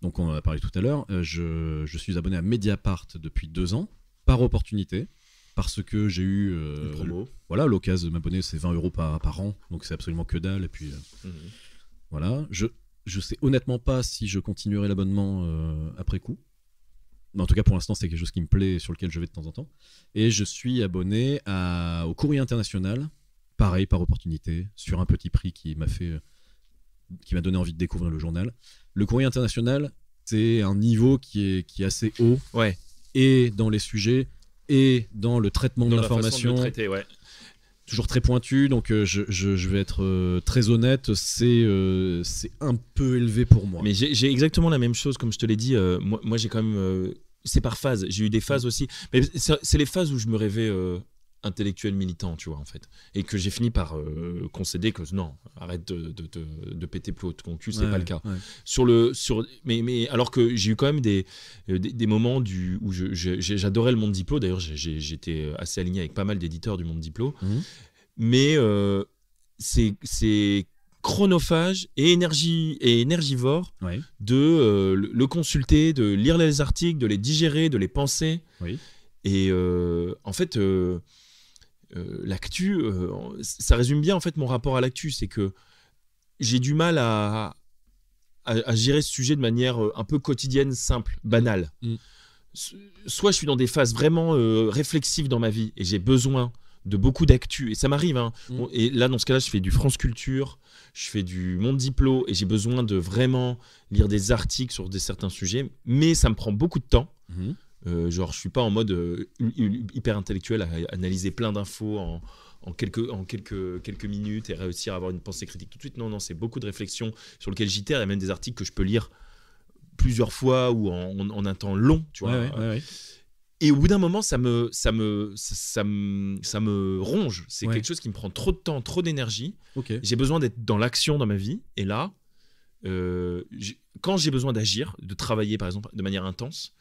Donc on en a parlé tout à l'heure, je suis abonné à Mediapart depuis 2 ans, par opportunité, parce que j'ai eu l'occasion de m'abonner. C'est 20 € par an, donc c'est absolument que dalle. Et puis voilà, je sais honnêtement pas si je continuerai l'abonnement après coup, mais en tout cas pour l'instant c'est quelque chose qui me plaît et sur lequel je vais de temps en temps. Et je suis abonné au Courrier International, pareil, par opportunité, sur un petit prix qui m'a donné envie de découvrir le journal. Le Courrier International, c'est un niveau qui est assez haut. Ouais. Et dans les sujets, et dans le traitement de l'information, toujours très pointu. Donc je vais être très honnête, c'est un peu élevé pour moi. Mais j'ai exactement la même chose, comme je te l'ai dit. Moi j'ai quand même... c'est par phase, j'ai eu des phases aussi. Mais c'est les phases où je me rêvais intellectuel militant, tu vois, en fait. Et que j'ai fini par concéder que non, arrête de péter plus haut de ton cul, c'est pas le cas. Mais alors que j'ai eu quand même des moments où j'adorais le Monde Diplo. D'ailleurs, j'étais assez aligné avec pas mal d'éditeurs du Monde Diplo. Mais c'est chronophage et énergivore de le consulter, de lire les articles, de les digérer, de les penser. Et en fait... l'actu, ça résume bien en fait mon rapport à l'actu, c'est que j'ai du mal à gérer ce sujet de manière un peu quotidienne, simple, banale. Soit je suis dans des phases vraiment réflexives dans ma vie et j'ai besoin de beaucoup d'actu, et ça m'arrive et là dans ce cas-là je fais du France Culture, je fais du Monde Diplo et j'ai besoin de vraiment lire des articles sur certains sujets, mais ça me prend beaucoup de temps. Genre je suis pas en mode hyper intellectuel à analyser plein d'infos en quelques minutes et réussir à avoir une pensée critique tout de suite. Non, c'est beaucoup de réflexions sur lesquelles j'itère. Il y a même des articles que je peux lire plusieurs fois ou en un temps long, tu vois. Et au bout d'un moment, ça me ronge. C'est quelque chose qui me prend trop de temps, trop d'énergie. J'ai besoin d'être dans l'action dans ma vie. Et là, quand j'ai besoin d'agir, de travailler par exemple de manière intense,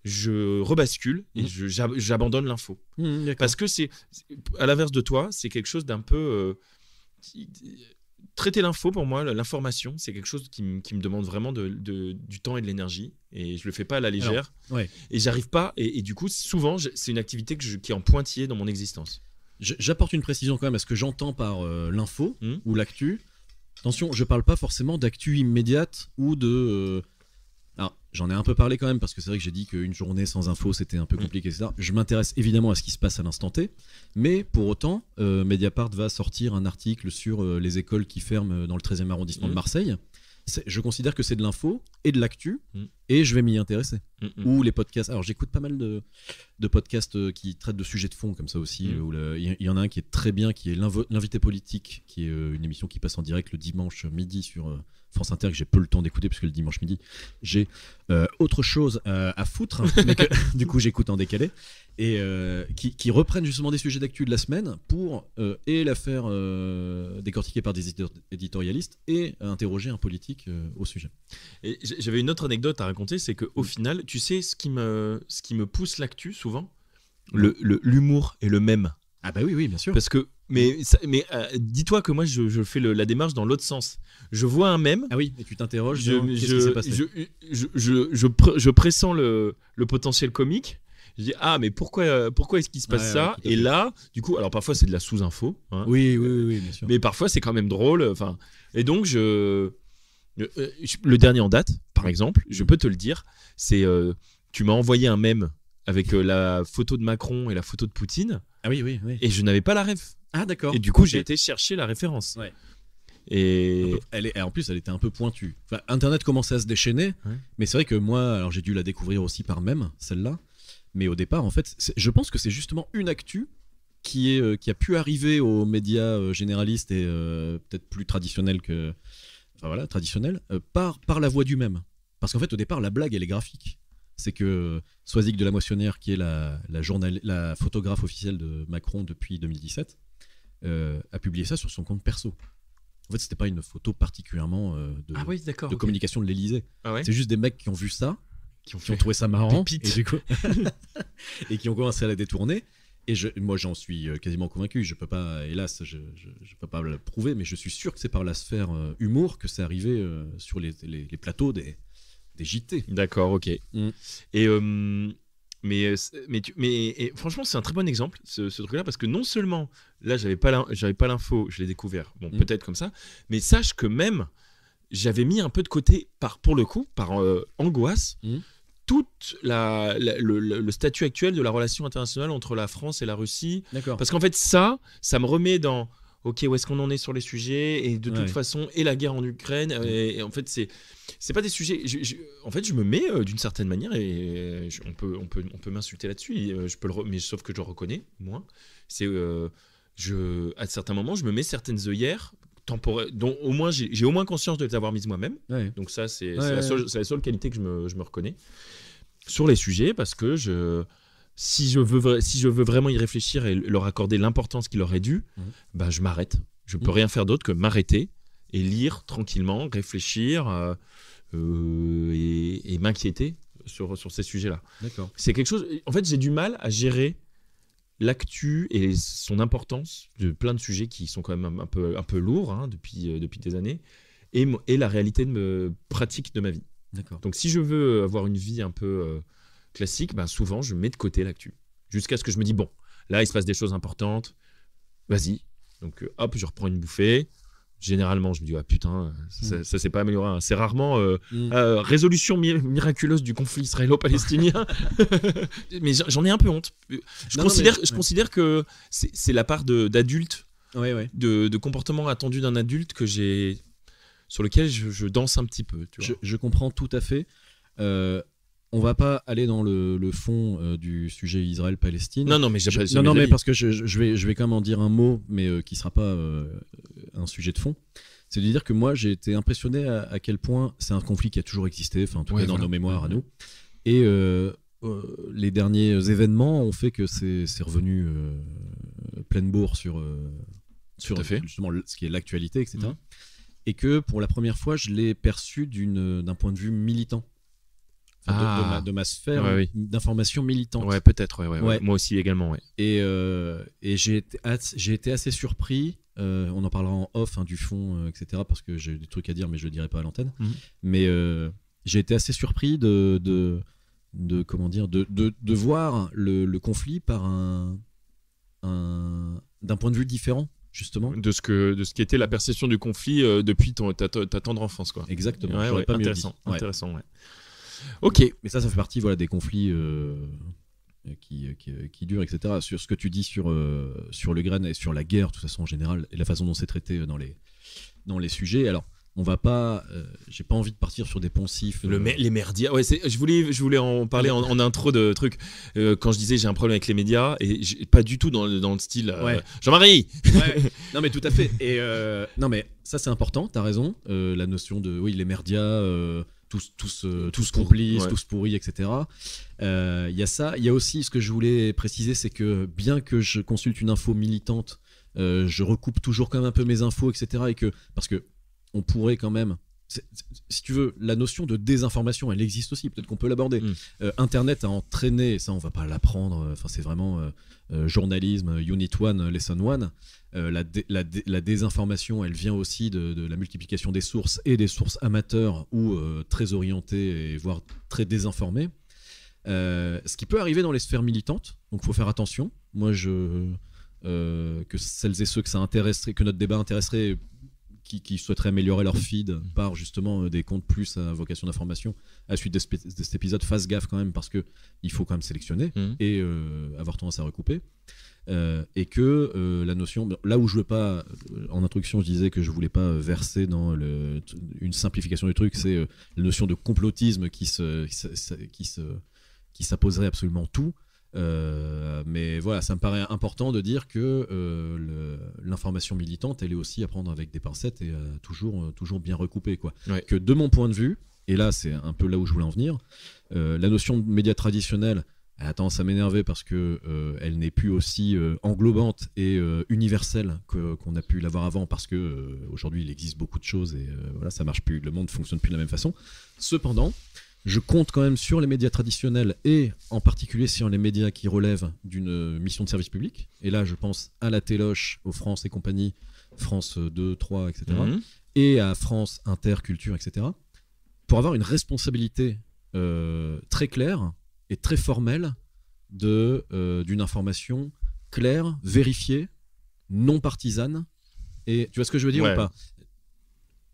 je rebascule et j'abandonne l'info. Parce que c'est, à l'inverse de toi, c'est quelque chose d'un peu... traiter l'info, pour moi, l'information, c'est quelque chose qui me demande vraiment du temps et de l'énergie. Et je le fais pas à la légère. Et j'arrive pas. Et du coup, souvent, c'est une activité qui est en pointillé dans mon existence. J'apporte une précision quand même à ce que j'entends par l'info ou l'actu. Attention, je parle pas forcément d'actu immédiate ou de... Alors, j'en ai un peu parlé quand même, parce que c'est vrai que j'ai dit qu'une journée sans info, c'était un peu compliqué, etc. Je m'intéresse évidemment à ce qui se passe à l'instant T, mais pour autant, Mediapart va sortir un article sur les écoles qui ferment dans le 13e arrondissement de Marseille. je considère que c'est de l'info et de l'actu, et je vais m'y intéresser. Ou les podcasts. Alors j'écoute pas mal de podcasts qui traitent de sujets de fond comme ça aussi. Il y en a un qui est très bien, qui est l'invité politique, qui est une émission qui passe en direct le dimanche midi sur France Inter, que j'ai peu le temps d'écouter parce que le dimanche midi j'ai autre chose à foutre, mais que, du coup j'écoute en décalé, et qui reprennent justement des sujets d'actu de la semaine pour et la faire décortiquer par des éditorialistes et interroger un politique au sujet. Et j'avais une autre anecdote à raconter, c'est qu'au final, tu sais ce qui me pousse l'actu souvent, l'humour et le mème. Ah bah oui, bien sûr. Parce que dis-toi que moi je fais la démarche dans l'autre sest. Je vois un mème. Ah oui, et tu t'interroges sur qu'est-ce qui s'est passé. Je pressens le potentiel comique. Je dis mais pourquoi est-ce qu'il se passe ça? Et là, du coup, alors parfois c'est de la sous-info. Hein, oui, bien sûr. Mais parfois c'est quand même drôle. Enfin, et donc le dernier en date, par exemple, je peux te le dire, c'est tu m'as envoyé un mème avec la photo de Macron et la photo de Poutine. Ah oui. Et je n'avais pas la ref. Ah d'accord. Et du coup, j'ai été chercher la référence. Ouais. Et en plus, elle était un peu pointue. Enfin, Internet commençait à se déchaîner, mais c'est vrai que moi, alors j'ai dû la découvrir aussi par mème, celle-là. Mais au départ, en fait, je pense que c'est justement une actu qui a pu arriver aux médias généralistes et peut-être plus traditionnels par la voix du mème. Parce qu'en fait, au départ, la blague, elle est graphique. C'est que Soisic de la Moissonnière, qui est la photographe officielle de Macron depuis 2017, a publié ça sur son compte perso. En fait, c'était pas une photo particulièrement de communication de l'Élysée. Ah ouais. C'est juste des mecs qui ont vu ça, qui ont trouvé ça marrant, et, du coup et qui ont commencé à la détourner. Et moi, j'en suis quasiment convaincu. Je peux pas, hélas, je peux pas le prouver, mais je suis sûr que c'est par la sphère humour que c'est arrivé sur les plateaux des JT. D'accord, ok. Et mais franchement, c'est un très bon exemple, ce truc-là, parce que non seulement là, j'avais pas l'info, je l'ai découvert, peut-être comme ça, mais sache que même j'avais mis un peu de côté pour le coup, par angoisse, toute le statut actuel de la relation internationale entre la France et la Russie. D'accord. Parce qu'en fait, ça me remet dans ok, où est-ce qu'on en est sur les sujets, et de toute façon, et la guerre en Ukraine, et en fait, c'est pas des sujets. En fait, je me mets d'une certaine manière, et on peut m'insulter là-dessus, mais sauf que je le reconnais, moins. C'est à certains moments, je me mets certaines œillères temporaires, dont au moins j'ai au moins conscience de les avoir mises moi-même. Ouais. Donc ça, c'est la seule qualité que je me reconnais sur les sujets, parce que si je veux vraiment y réfléchir et leur accorder l'importance qu'il leur est due, bah, je m'arrête. Je peux rien faire d'autre que m'arrêter et lire tranquillement, réfléchir et m'inquiéter sur ces sujets-là. D'accord. C'est quelque chose. En fait, j'ai du mal à gérer l'actu et son importance de plein de sujets qui sont quand même un peu lourds depuis des années, et la réalité pratique de ma vie. D'accord. Donc, si je veux avoir une vie un peu classique, ben souvent je mets de côté l'actu jusqu'à ce que je me dis bon, là il se passe des choses importantes, vas-y, donc hop, je reprends une bouffée. Généralement je me dis putain, ça s'est pas amélioré, hein. C'est rarement résolution miraculeuse du conflit israélo-palestinien. Mais j'en ai un peu honte. Je considère que c'est la part d'adulte, de comportement attendu d'un adulte sur lequel je danse un petit peu, tu vois. Je comprends tout à fait. On va pas aller dans le fond du sujet Israël-Palestine. Non, mais mais parce que je vais quand même en dire un mot, mais qui sera pas un sujet de fond. C'est de dire que moi, j'ai été impressionné à quel point c'est un conflit qui a toujours existé, enfin, en tout cas dans nos mémoires à nous. Et les derniers événements ont fait que c'est revenu pleine bourre sur justement ce qui est l'actualité, etc. Et que pour la première fois, je l'ai perçu d'un point de vue militant. De ma sphère d'information militante. Ouais, peut-être, ouais. Moi aussi également, ouais. Et j'ai été assez surpris, on en parlera en off du fond, etc., parce que j'ai des trucs à dire, mais je le dirai pas à l'antenne. Mais j'ai été assez surpris de voir le conflit par d'un point de vue différent, justement. De ce qui était la perception du conflit depuis ta tendre enfance, quoi. Exactement. Ouais, pas intéressant, ouais. Ok, mais ça fait partie des conflits qui durent, etc. Sur ce que tu dis sur l'Ukraine et sur la guerre, de toute façon en général, et la façon dont c'est traité dans les sujets. Alors, On va pas, j'ai pas envie de partir sur des poncifs. Les médias, ouais, je voulais en parler en intro de trucs. Quand je disais j'ai un problème avec les médias, et pas du tout dans le style Jean-Marie. Ouais. Non mais tout à fait. Et non mais ça c'est important, t'as raison. La notion de les médias, tous complices, tous pourris, etc. Il y a ça. Il y a aussi ce que je voulais préciser, c'est que bien que je consulte une info militante, je recoupe toujours quand même un peu mes infos, etc. Et parce que on pourrait quand même, si tu veux, la notion de désinformation, elle existe aussi, peut-être qu'on peut l'aborder. Internet a entraîné, ça on va pas l'apprendre, c'est vraiment journalisme, Unit 1, Lesson 1. La désinformation, elle vient aussi de la multiplication des sources, et des sources amateurs ou très orientées, et voire très désinformées. Ce qui peut arriver dans les sphères militantes, donc il faut faire attention. Moi, que celles et ceux que ça intéresserait, que notre débat intéresserait, qui souhaiteraient améliorer leur feed par justement des comptes plus à vocation d'information, à la suite de cet épisode, fassent gaffe quand même, parce qu'il faut quand même sélectionner et avoir tendance à recouper. Et que la notion, là où je veux pas, en introduction je disais que je voulais pas verser dans une simplification du truc, c'est la notion de complotisme qui s'apposerait absolument tout. Mais voilà, ça me paraît important de dire que l'information militante, elle est aussi à prendre avec des pincettes et toujours bien recoupée, quoi. Ouais. Que de mon point de vue, et là c'est un peu là où je voulais en venir, la notion de médias traditionnels, elle a tendance à m'énerver parce que elle n'est plus aussi englobante et universelle qu'on a pu l'avoir avant, parce que aujourd'hui il existe beaucoup de choses et voilà, ça marche plus, le monde fonctionne plus de la même façon. Cependant, je compte quand même sur les médias traditionnels, et en particulier sur les médias qui relèvent d'une mission de service public. Et là, je pense à la Téloche, aux France et compagnie, France 2, 3, etc. Et à France Inter, Culture, etc. Pour avoir une responsabilité très claire et très formelle d'une information claire, vérifiée, non partisane. Et tu vois ce que je veux dire ou pas ?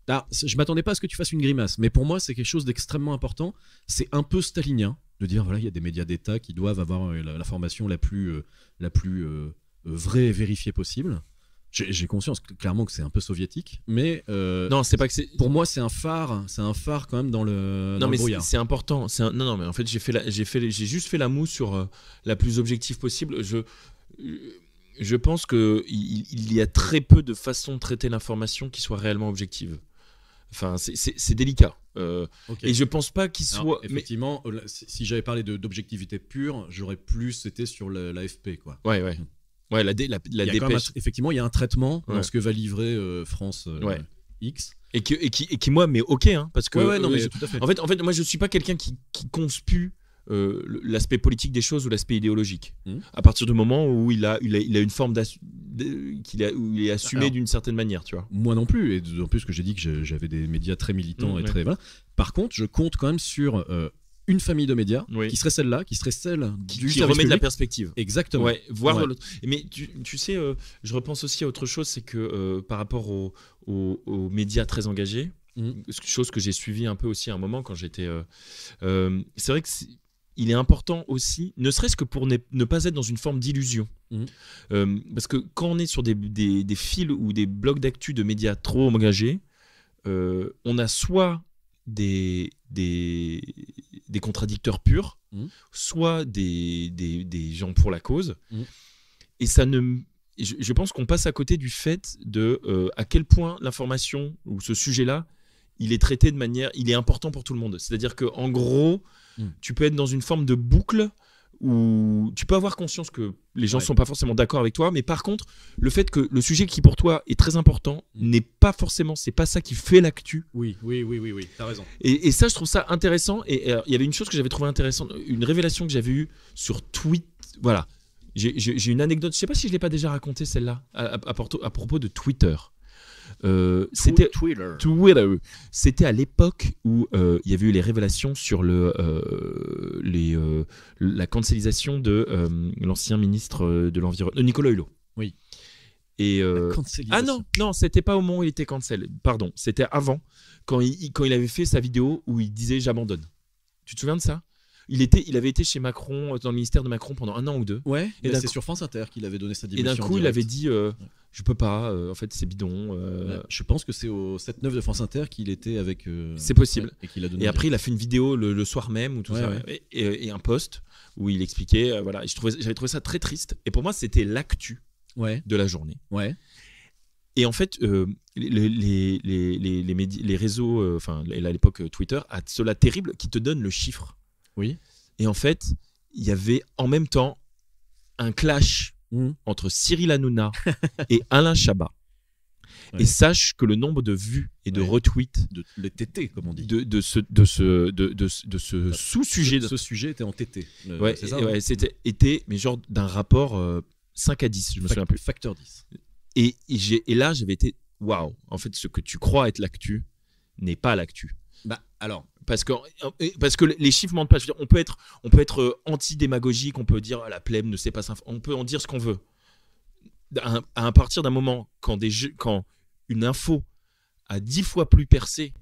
Alors, je m'attendais pas à ce que tu fasses une grimace, mais pour moi c'est quelque chose d'extrêmement important. C'est un peu stalinien de dire voilà, il y a des médias d'État qui doivent avoir l'information la plus vraie et vérifiée possible. J'ai conscience clairement que c'est un peu soviétique, mais non, c'est pas que c'est. Pour moi c'est un phare quand même dans le. Non, mais brouillard. C'est important. Non, mais en fait j'ai juste fait la moue sur la plus objective possible. Je pense que il y a très peu de façons de traiter l'information qui soit réellement objective. Enfin, c'est délicat. Okay. Et je pense pas qu'il soit. Effectivement, si j'avais parlé d'objectivité pure, j'aurais plus été sur l'AFP, quoi. Ouais. Ouais, la dépêche. Effectivement, il y a un traitement dans ce que va livrer France X. Et qui moi, mais ok, hein, parce que. Non, mais tout à fait. En fait, moi, je suis pas quelqu'un qui conspue l'aspect politique des choses ou l'aspect idéologique. À partir du moment où il a une forme où il est assumé d'une certaine manière, tu vois. Moi non plus, et d'autant plus que j'ai dit que j'avais des médias très militants et très voilà. Par contre, je compte quand même sur une famille de médias qui serait celle-là, qui serait celle qui remet de la perspective. Exactement. Ouais, voir l'autre. Mais tu sais, je repense aussi à autre chose, c'est que par rapport aux médias très engagés, chose que j'ai suivi un peu aussi à un moment quand j'étais. C'est vrai que il est important aussi, ne serait-ce que pour ne pas être dans une forme d'illusion. Parce que quand on est sur des fils ou des blocs d'actu de médias trop engagés, on a soit des contradicteurs purs, soit des gens pour la cause. Et ça je pense qu'on passe à côté du fait de à quel point l'information ou ce sujet-là, il est traité de manière, il est important pour tout le monde. C'est-à-dire que en gros, tu peux être dans une forme de boucle où tu peux avoir conscience que les gens ne sont pas forcément d'accord avec toi, mais par contre, le fait que le sujet qui pour toi est très important n'est pas forcément, c'est pas ça qui fait l'actu. Oui, t'as raison. Et ça, je trouve ça intéressant. Et il y avait une chose que j'avais trouvé intéressante, une révélation que j'avais eue sur Twitter. Voilà, j'ai une anecdote, je sais pas si je l'ai pas déjà racontée celle-là, à propos de Twitter. C'était Twitter. C'était à l'époque où il y avait eu les révélations sur la cancellisation de l'ancien ministre de l'Environnement, Nicolas Hulot. Oui. Et non, c'était pas au moment où il était cancel. Pardon, c'était avant, quand il avait fait sa vidéo où il disait j'abandonne. Tu te souviens de ça ? il avait été chez Macron, dans le ministère de Macron pendant 1 an ou 2. Ouais, et c'est sur France Inter qu'il avait donné sa Et démission. d'un coup, il avait dit je peux pas, en fait, c'est bidon. Je pense que c'est au 7-9 de France Inter qu'il était avec. C'est possible. Et qu'il a donné. Et après, il a fait une vidéo le soir même ou tout ça, et un post où il expliquait. Voilà, j'avais trouvé ça très triste. Et pour moi, c'était l'actu de la journée. Ouais. Et en fait, les réseaux, enfin, à l'époque Twitter, a cela terrible qui te donne le chiffre. Oui. Et en fait, il y avait en même temps un clash entre Cyril Hanouna et Alain Chabat. Ouais. Et sache que le nombre de vues et de retweets, les tétés, comme on dit, de ce sous-sujet, ce sujet était en tété. C'est ça, était, mais genre d'un rapport 5 à 10, je me souviens plus. Facteur 10. Et là, j'avais été waouh. En fait, ce que tu crois être l'actu n'est pas l'actu. Bah alors. Parce que les chiffres mentent pas. Je veux dire, on peut être anti-démagogique, on peut dire la plèbe ne sait pas on peut en dire ce qu'on veut. À partir d'un moment, quand une info a 10 fois plus percé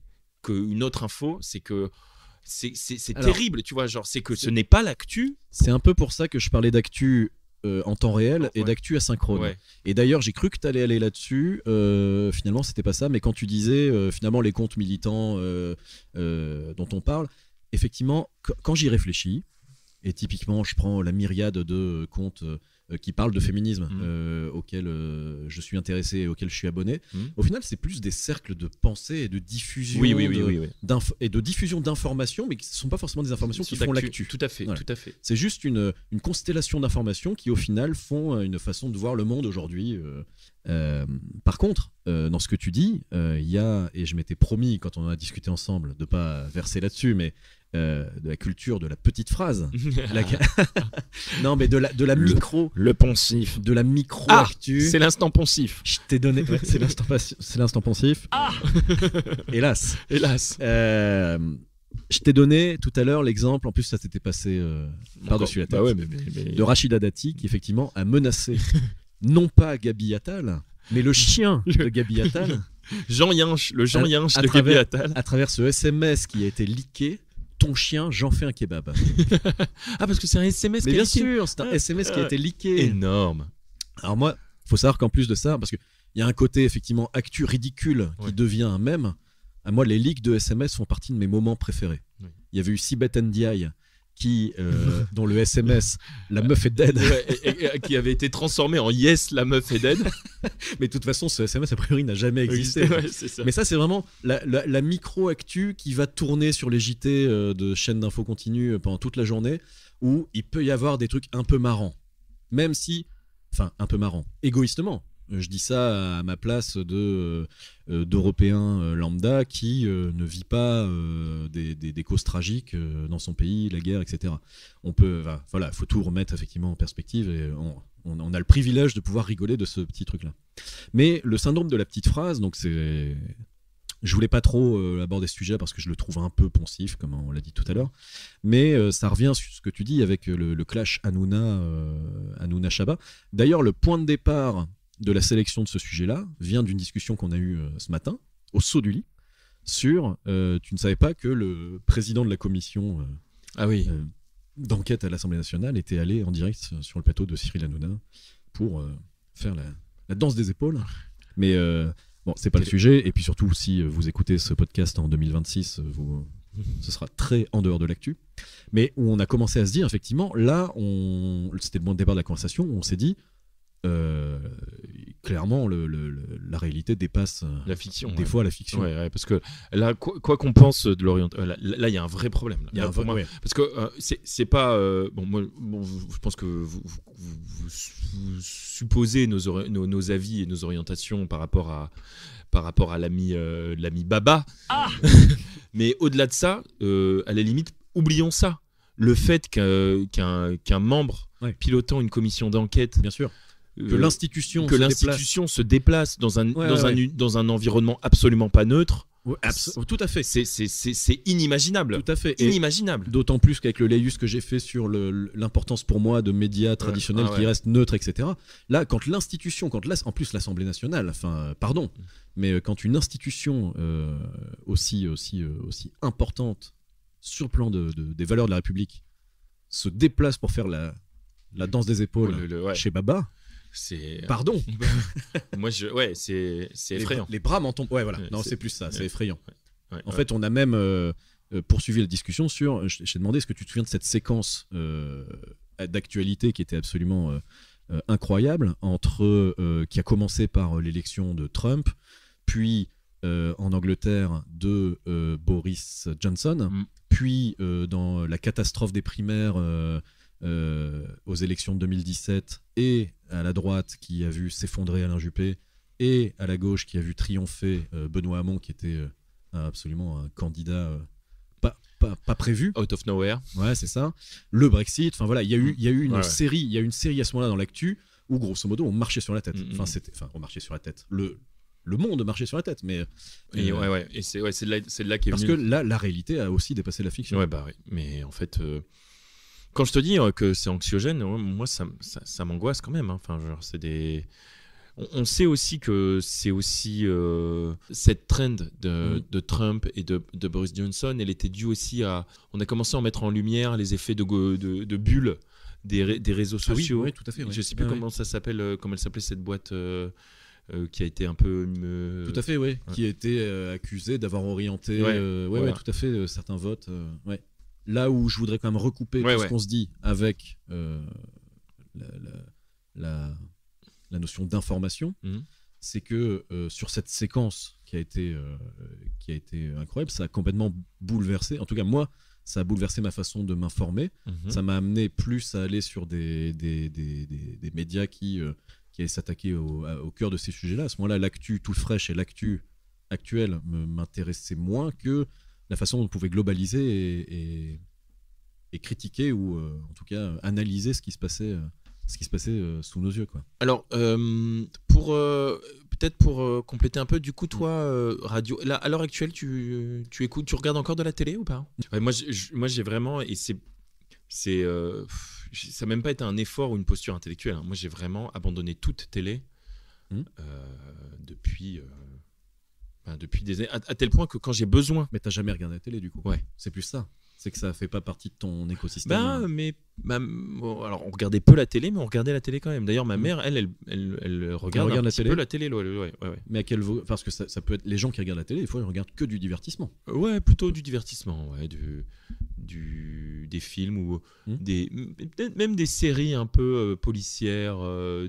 qu'une autre info, c'est que c'est terrible, tu vois. Genre, c'est que ce n'est pas l'actu. C'est un peu pour ça que je parlais d'actu en temps réel et d'actu asynchrone. Ouais. Et d'ailleurs, j'ai cru que tu allais aller là-dessus. Finalement, c'était pas ça. Mais quand tu disais finalement les comptes militants dont on parle, effectivement, quand j'y réfléchis, et typiquement, je prends la myriade de comptes qui parlent de féminisme auxquels je suis intéressé et auxquels je suis abonné. Au final, c'est plus des cercles de pensée et de diffusion et de diffusion d'informations, mais qui ne sont pas forcément des informations qui font l'actu. Tout à fait, voilà. Tout à fait. C'est juste une constellation d'informations qui, au final, font une façon de voir le monde aujourd'hui. Par contre, dans ce que tu dis, il y a, et je m'étais promis quand on en a discuté ensemble de ne pas verser là-dessus, mais de la culture de la petite phrase. Non, mais de la micro. Le poncif. De la micro-actu. C'est l'instant poncif. Je t'ai donné. Ouais, c'est l'instant poncif. Hélas. Je t'ai donné tout à l'heure l'exemple, en plus ça s'était passé par-dessus la tête, de Rachida Dati qui effectivement a menacé non pas Gabi Attal, mais le chien de Gabi Attal. Jean Yinche, le Jean Yinche de Gabi Attal. À travers ce SMS qui a été leaké. Ton chien, j'en fais un kebab. Parce que c'est un SMS qui a leaké. Bien sûr, c'est un SMS qui a été leaké. Énorme. Alors moi, faut savoir qu'en plus de ça, parce qu'il y a un côté effectivement actu ridicule qui devient un mème. À moi, les leaks de SMS font partie de mes moments préférés. Il y avait eu Sibeth Ndiaye qui, dont le SMS, la meuf est dead. Et qui avait été transformé en Yes, la meuf est dead. Mais de toute façon, ce SMS, a priori, n'a jamais existé. C'est ça. Mais ça, c'est vraiment la micro-actu qui va tourner sur les JT de chaînes d'infos continues pendant toute la journée, où il peut y avoir des trucs un peu marrants. Même si... Enfin, un peu marrants. Égoïstement. Je dis ça à ma place d'Européen lambda qui ne vit pas des causes tragiques dans son pays, la guerre, etc. On peut, voilà, faut tout remettre effectivement en perspective et on a le privilège de pouvoir rigoler de ce petit truc-là. Mais le syndrome de la petite phrase, donc je voulais pas trop aborder ce sujet parce que je le trouve un peu poncif, comme on l'a dit tout à l'heure. Mais ça revient sur ce que tu dis avec le clash Hanouna Chabat. D'ailleurs, le point de départ de la sélection de ce sujet-là vient d'une discussion qu'on a eue ce matin, au saut du lit, sur tu ne savais pas que le président de la commission d'enquête à l'Assemblée nationale était allé en direct sur le plateau de Cyril Hanouna pour faire la danse des épaules. Mais bon, c'est pas le sujet. Et puis surtout, si vous écoutez ce podcast en 2026, ce sera très en dehors de l'actu. Mais où on a commencé à se dire, effectivement, là, c'était le point de départ de la conversation, où on s'est dit, clairement la réalité dépasse la fiction, des fois la fiction. Parce que là, quoi qu'on pense de l'orientation, là il y a un vrai problème. Parce que c'est pas je pense que vous supposez nos avis et nos orientations par rapport à l'ami Baba. Mais au-delà de ça, à la limite, oublions ça. Le fait qu'un membre pilotant une commission d'enquête, bien sûr, que l'institution se déplace dans un environnement absolument pas neutre. Tout à fait. C'est inimaginable. Tout à fait. Inimaginable. D'autant plus qu'avec le laïus que j'ai fait sur l'importance pour moi de médias traditionnels qui restent neutres, etc. Là, quand l'institution, en plus l'Assemblée nationale, mais quand une institution aussi importante sur le plan des valeurs de la République se déplace pour faire la danse des épaules Ouais. chez Baba. C'est. Pardon. Moi, c'est effrayant. Les bras m'en tombent. Ouais, voilà. Ouais, Non, c'est- c'est plus ça. C'est effrayant. Ouais, En fait, on a même poursuivi la discussion sur. J'ai demandé est-ce que tu te souviens de cette séquence d'actualité qui était absolument incroyable qui a commencé par l'élection de Trump, puis en Angleterre de Boris Johnson, puis dans la catastrophe des primaires aux élections de 2017, et à la droite qui a vu s'effondrer Alain Juppé, et à la gauche qui a vu triompher Benoît Hamon, qui était absolument un candidat pas prévu. Out of nowhere. Ouais, c'est ça. Le Brexit. Enfin voilà, il y a eu une Ouais. série. Il y a eu une série à ce moment-là dans l'actu où grosso modo on marchait sur la tête. Mm, On marchait sur la tête. Le monde marchait sur la tête, mais Et ouais. Et c'est de là qu'est parce venu. que là, la réalité a aussi dépassé la fiction. Ouais, bah oui. Mais en fait, quand je te dis que c'est anxiogène, moi, ça m'angoisse quand même. Hein. Enfin, genre, c'est des. On sait aussi que c'est aussi cette trend de Trump et de Boris Johnson, elle était due aussi à. On a commencé à en mettre en lumière les effets de bulles des réseaux Ah oui, sociaux. ouais, tout à fait. Ouais. Je sais plus Ouais, comment ça s'appelle, comment elle s'appelait cette boîte qui a été un peu. Tout à fait, oui. Qui a été accusé d'avoir orienté, voilà. tout à fait, certains votes. Ouais. Là où je voudrais quand même recouper tout ce qu'on se dit avec la notion d'information, c'est que sur cette séquence qui a été incroyable, ça a complètement bouleversé. En tout cas, moi, ça a bouleversé ma façon de m'informer. Ça m'a amené plus à aller sur des médias qui allaient s'attaquer au cœur de ces sujets-là. À ce moment-là, l'actu toute fraîche et l'actu actuelle m'intéressait moins que la façon dont on pouvait globaliser et critiquer ou en tout cas analyser ce qui se passait sous nos yeux, quoi. Alors, peut-être pour compléter un peu, du coup, toi, radio, là, à l'heure actuelle, tu écoutes, tu regardes encore de la télé ou pas? Ouais, moi, j'ai vraiment, et ça n'a même pas été un effort ou une posture intellectuelle. Hein. Moi, j'ai vraiment abandonné toute télé depuis des années, à tel point que quand j'ai besoin. Mais t'as jamais regardé la télé, du coup? Ouais. C'est plus ça. C'est que ça fait pas partie de ton écosystème. Bon, alors on regardait peu la télé, mais on regardait la télé quand même. D'ailleurs, ma mère, elle regarde un petit peu la télé. Ouais. Mais à quel parce que ça peut être les gens qui regardent la télé, des fois ils regardent que du divertissement. Ouais, plutôt du divertissement, ouais, des films ou peut-être même des séries un peu policières. En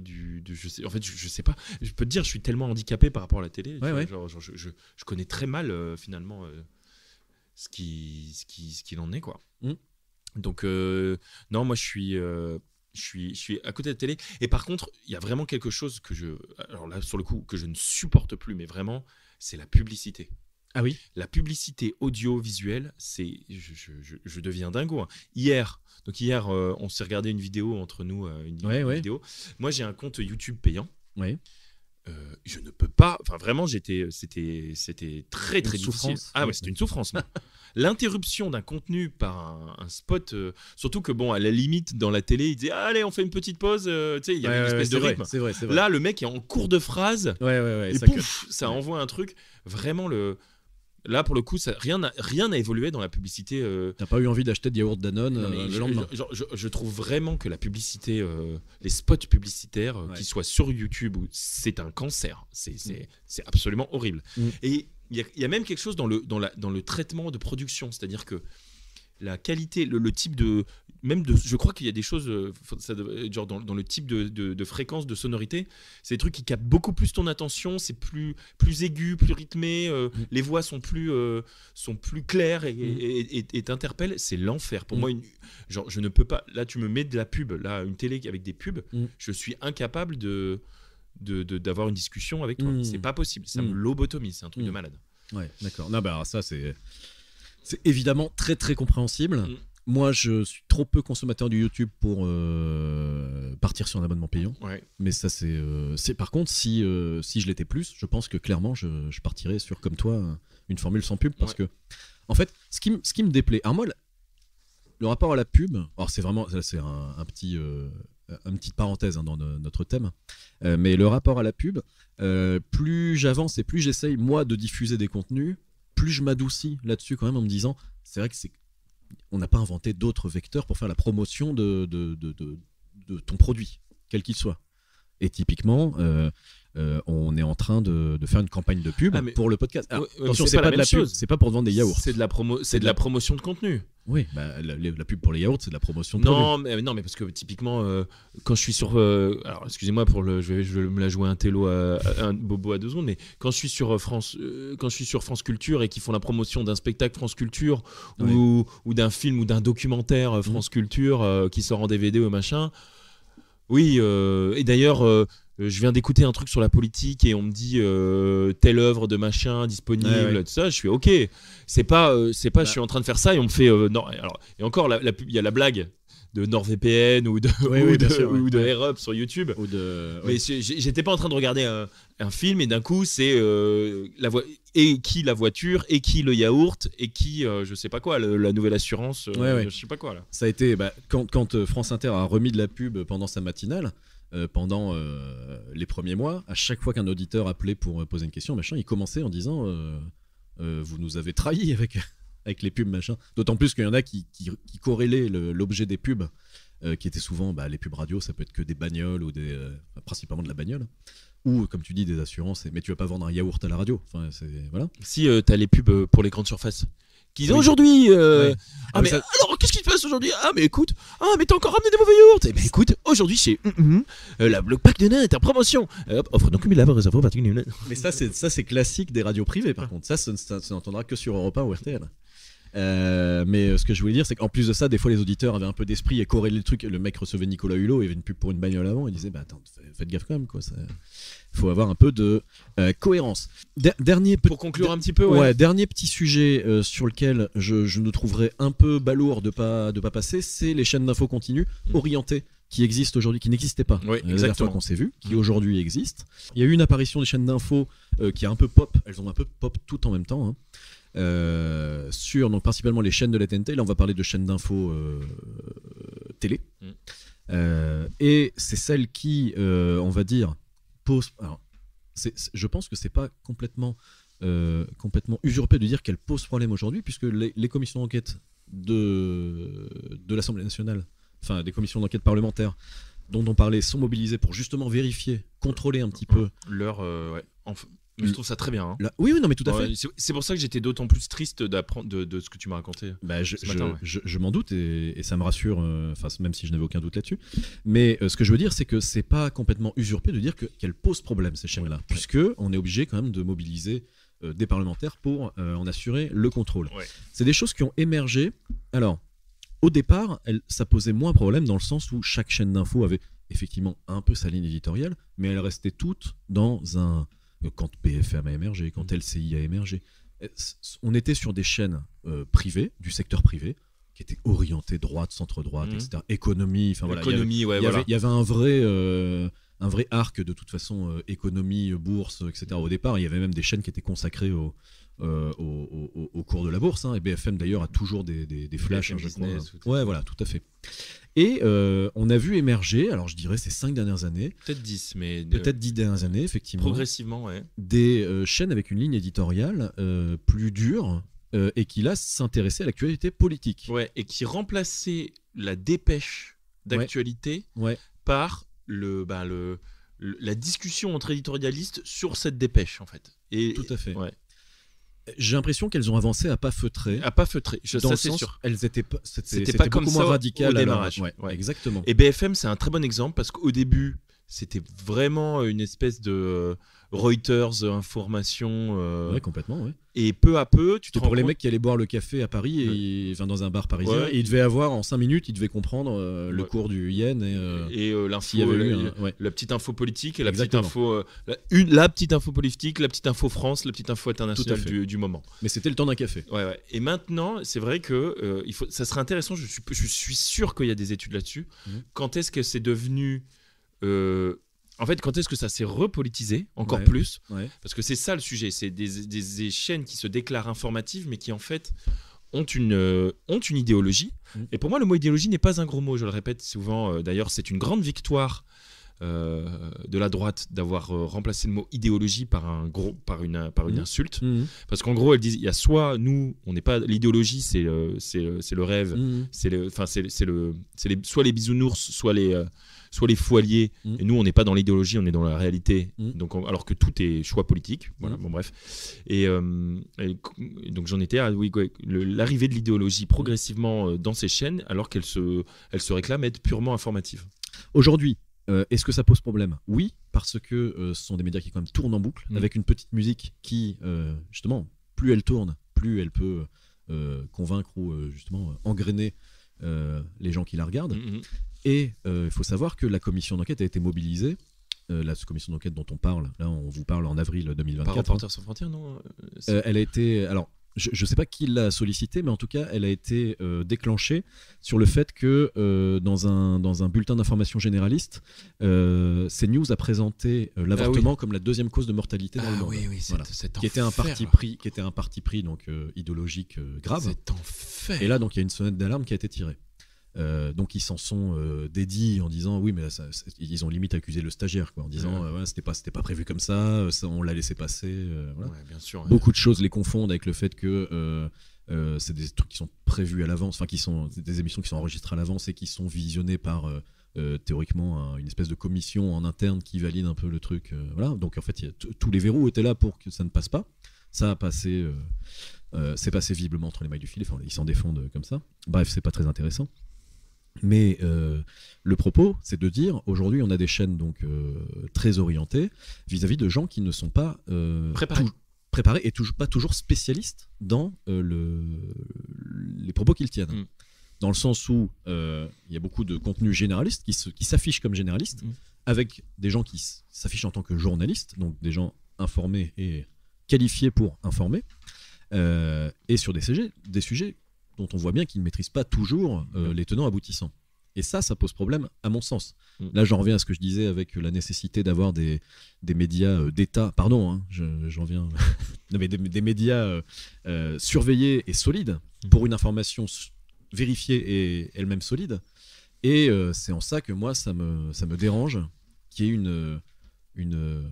fait, je sais pas. Je peux te dire, je suis tellement handicapé par rapport à la télé. Genre, je connais très mal finalement. Ce qu'il en est, quoi. Donc non, moi je suis à côté de la télé, et par contre il y a vraiment quelque chose alors là sur le coup que je ne supporte plus, mais vraiment, c'est la publicité. Ah oui. La publicité audiovisuelle, c'est je deviens dingo. Hein. Hier, on s'est regardé une vidéo entre nous, une vidéo. Moi j'ai un compte YouTube payant. Ouais. Je ne peux pas. Enfin, vraiment, c'était très très difficile. Ah ouais, c'était une souffrance. L'interruption d'un contenu par un spot, surtout que bon, à la limite dans la télé, il disait allez, on fait une petite pause. Tu sais, il y avait une espèce de rythme. C'est vrai. Là, le mec est en cours de phrase. Ouais. Et pouf, ça envoie un truc. Vraiment Là, pour le coup, rien n'a évolué dans la publicité. T'as pas eu envie d'acheter des yaourts Danone le lendemain? Je trouve vraiment que la publicité, les spots publicitaires, qu'ils soient sur YouTube, c'est un cancer. C'est absolument horrible. Et il y a même quelque chose dans le traitement de production, c'est-à-dire que la qualité, le type de... je crois qu'il y a des choses, genre dans le type de fréquence, de sonorité, c'est des trucs qui captent beaucoup plus ton attention, c'est plus aigu, plus rythmé, les voix sont plus claires et t'interpellent, c'est l'enfer. Pour moi, je ne peux pas... Là, tu me mets de la pub, là, une télé avec des pubs, je suis incapable d'avoir une discussion avec toi. C'est pas possible, ça me lobotomise, c'est un truc de malade. Ouais, d'accord. Non, bah ça, c'est évidemment très très compréhensible. Moi, je suis trop peu consommateur du YouTube pour partir sur un abonnement payant. Ouais. Mais ça, c'est par contre, si je l'étais plus, je pense que clairement, je partirais sur, comme toi, une formule sans pub. Parce que, en fait, ce qui me déplaît... Alors moi, le rapport à la pub... Alors c'est vraiment... C'est une petite parenthèse dans notre thème. Mais le rapport à la pub, plus j'avance et plus j'essaye, moi, de diffuser des contenus, plus je m'adoucis là-dessus quand même en me disant... C'est vrai que on n'a pas inventé d'autres vecteurs pour faire la promotion de ton produit, quel qu'il soit. Et typiquement, on est en train de faire une campagne de pub pour le podcast. Alors, attention, c'est pas de la pub, c'est pas pour vendre des yaourts. C'est de la promotion de contenu. Oui, la pub pour les yaourts, c'est de la promotion de produit. Non, mais parce que typiquement, quand je suis sur... alors, excusez-moi, je vais me la jouer un télo un bobo à 2 secondes, mais quand je suis sur France Culture et qu'ils font la promotion d'un spectacle France Culture ou d'un film ou d'un documentaire France Culture qui sort en DVD ou machin... Oui, et d'ailleurs, je viens d'écouter un truc sur la politique et on me dit telle œuvre de machin disponible, tout ça. Je suis OK. C'est pas, je suis en train de faire ça et on me fait non. Alors, et encore, il y a la blague de NordVPN ou de AirUp sur YouTube. Mais j'étais pas en train de regarder un film et d'un coup c'est la voiture et qui le yaourt et qui je sais pas quoi la nouvelle assurance je sais pas quoi là. Ça a été quand France Inter a remis de la pub pendant sa matinale pendant les premiers mois, à chaque fois qu'un auditeur appelait pour poser une question machin, il commençait en disant vous nous avez trahis avec les pubs machin. D'autant plus qu'il y en a qui corrélaient l'objet des pubs qui étaient souvent les pubs radio, ça peut être que des bagnoles ou principalement de la bagnole. Ou comme tu dis des assurances, mais tu vas pas vendre un yaourt à la radio. Enfin, voilà. Si t'as les pubs pour les grandes surfaces qui disent aujourd'hui alors qu'est-ce qui se passe aujourd'hui, mais écoute, mais t'as encore ramené des mauvais yaourts, mais écoute, aujourd'hui chez le pack de nains est en promotion, offre donc 1000 lave réserve particulier. Mais ça c'est classique des radios privées par contre, ça n'entendra que sur Europe 1 ou RTL. Mais ce que je voulais dire, c'est qu'en plus de ça, des fois les auditeurs avaient un peu d'esprit et corrélaient le truc. Le mec recevait Nicolas Hulot, il y avait une pub pour une bagnole avant, il disait attends, faites gaffe quand même quoi. Il faut avoir un peu de cohérence. Pour conclure un petit peu, dernier petit sujet sur lequel je nous trouverais un peu balourd de pas passer, c'est les chaînes d'infos continues orientées qui existent aujourd'hui, qui n'existaient pas la dernière fois qu'on s'est vu, qui aujourd'hui existent. Il y a eu une apparition des chaînes d'infos qui a un peu pop, elles ont un peu pop tout en même temps. Sur donc principalement les chaînes de la TNT. Là on va parler de chaînes d'infos télé et c'est celle qui on va dire pose, alors, je pense que c'est pas complètement usurpé de dire qu'elle pose problème aujourd'hui, puisque les commissions d'enquête de l'Assemblée nationale, enfin des commissions d'enquête parlementaires dont on parlait, sont mobilisées pour justement vérifier, contrôler un petit peu leur je trouve ça très bien. Oui, non, mais tout à fait. C'est pour ça que j'étais d'autant plus triste d'apprendre de ce que tu m'as raconté. Je m'en doute et ça me rassure, même si je n'avais aucun doute là-dessus. Mais ce que je veux dire, c'est que c'est pas complètement usurpé de dire qu'elles posent problème, ces chaînes-là, puisque on est obligé quand même de mobiliser des parlementaires pour en assurer le contrôle. C'est des choses qui ont émergé. Alors, au départ, ça posait moins problème dans le sens où chaque chaîne d'info avait effectivement un peu sa ligne éditoriale, mais elles restaient toutes dans un... Quand BFM a émergé, quand LCI a émergé, on était sur des chaînes privées, du secteur privé, qui étaient orientées droite, centre-droite, etc. Économie, il y avait un vrai arc de toute façon, économie, bourse, etc. Au départ, il y avait même des chaînes qui étaient consacrées au cours de la bourse, et BFM d'ailleurs a toujours des flashs, je crois. Ouais, voilà, tout à fait. Et on a vu émerger, alors je dirais ces 5 dernières années, peut-être 10, mais peut-être 10 dernières années, effectivement, progressivement, des chaînes avec une ligne éditoriale plus dure et qui là s'intéressaient à l'actualité politique. Et qui remplaçaient la dépêche d'actualité par la discussion entre éditorialistes sur cette dépêche en fait. Et tout à fait. J'ai l'impression qu'elles ont avancé à pas feutrer. Ça c'est sûr. C'était pas comme beaucoup moins radical au démarrage. Exactement. Et BFM c'est un très bon exemple parce qu'au début c'était vraiment une espèce de Reuters information. Complètement. Et peu à peu, tu te rends pour les compte... mecs qui allaient boire le café à Paris, dans un bar parisien, et ils devaient avoir en 5 minutes, ils devaient comprendre le cours du yen et l'info, la petite info politique et la petite info, la petite info politique, la petite info France, la petite info internationale du moment. Mais c'était le temps d'un café. Et maintenant, c'est vrai que ça serait intéressant. Je suis sûr qu'il y a des études là-dessus. Quand est-ce que c'est devenu en fait, quand est-ce que ça s'est repolitisé encore plus Parce que c'est ça le sujet, c'est des chaînes qui se déclarent informatives, mais qui en fait ont une idéologie. Et pour moi, le mot idéologie n'est pas un gros mot, je le répète souvent. D'ailleurs, c'est une grande victoire de la droite d'avoir remplacé le mot idéologie par une insulte, parce qu'en gros elles disent il y a soit nous on n'est pas l'idéologie c'est le rêve, c'est soit les bisounours soit les fous alliés, et nous on n'est pas dans l'idéologie, on est dans la réalité, donc alors que tout est choix politique, voilà, bon bref, et donc j'en étais à l'arrivée de l'idéologie progressivement dans ces chaînes, alors qu'elle se réclame être purement informative. Aujourd'hui, est-ce que ça pose problème? Oui, parce que ce sont des médias qui quand même tournent en boucle, avec une petite musique qui, justement, plus elle tourne, plus elle peut convaincre ou justement engrainer les gens qui la regardent. Et il faut savoir que la commission d'enquête a été mobilisée. La commission d'enquête dont on parle, là on vous parle en avril 2024. Par Reporters sans frontières, non? Elle a été... Alors, je ne sais pas qui l'a sollicité, mais en tout cas, elle a été déclenchée sur le fait que dans un bulletin d'information généraliste, CNews a présenté l'avortement comme la deuxième cause de mortalité dans le monde. Voilà. Qui était un parti pris donc idéologique grave. C'est enfer. Et là, donc, il y a une sonnette d'alarme qui a été tirée. Donc ils s'en sont dédits en disant oui mais ils ont limite accusé le stagiaire quoi, en disant c'était pas prévu comme ça, on l'a laissé passer, voilà. Bien sûr, beaucoup de choses les confondent avec le fait que c'est des trucs qui sont prévus à l'avance, enfin qui sont des émissions qui sont enregistrées à l'avance et qui sont visionnées par théoriquement une espèce de commission en interne qui valide un peu le truc, voilà. Donc en fait tous les verrous étaient là pour que ça ne passe pas. Ça a passé, c'est passé visiblement entre les mailles du filet, enfin, ils s'en défendent comme ça. Bref, c'est pas très intéressant. Mais le propos, c'est de dire, aujourd'hui, on a des chaînes donc très orientées vis-à-vis de gens qui ne sont pas préparés et pas toujours spécialistes dans les propos qu'ils tiennent. Dans le sens où il y a beaucoup de contenus généralistes qui s'affichent comme généralistes, avec des gens qui s'affichent en tant que journalistes, donc des gens informés et qualifiés pour informer, et sur des sujets dont on voit bien qu'ils ne maîtrisent pas toujours les tenants aboutissants. Et ça pose problème à mon sens. Là, j'en reviens à ce que je disais avec la nécessité d'avoir des médias d'État, pardon, hein, j'en viens, mais des médias surveillés et solides pour une information vérifiée et elle-même solide. Et c'est en ça que moi, ça me dérange qu'il y ait une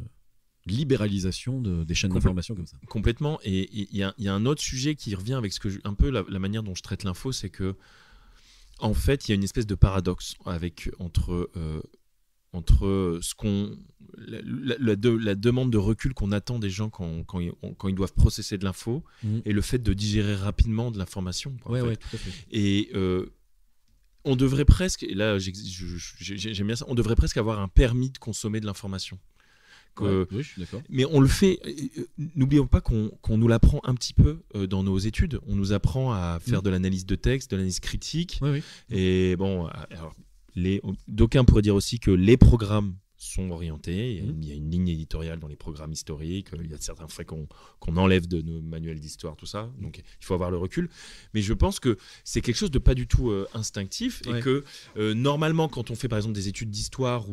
libéralisation des chaînes d'information comme ça. Complètement. Et il y a un autre sujet qui revient avec un peu la manière dont je traite l'info, c'est que en fait, il y a une espèce de paradoxe entre ce qu'on la demande de recul qu'on attend des gens quand ils doivent processer de l'info et le fait de digérer rapidement de l'information. Tout à fait. Et on devrait presque, et là j'aime bien ça, on devrait presque avoir un permis de consommer de l'information. Oui, je suis d'accord. Mais on le fait. N'oublions pas qu'on nous l'apprend un petit peu dans nos études. On nous apprend à faire de l'analyse de texte, de l'analyse critique. Et bon, alors, d'aucuns pourraient dire aussi que les programmes sont orientés. Il y a une ligne éditoriale dans les programmes historiques. Il y a certains faits qu'on enlève de nos manuels d'histoire, tout ça. Donc, il faut avoir le recul. Mais je pense que c'est quelque chose de pas du tout instinctif et que normalement, quand on fait par exemple des études d'histoire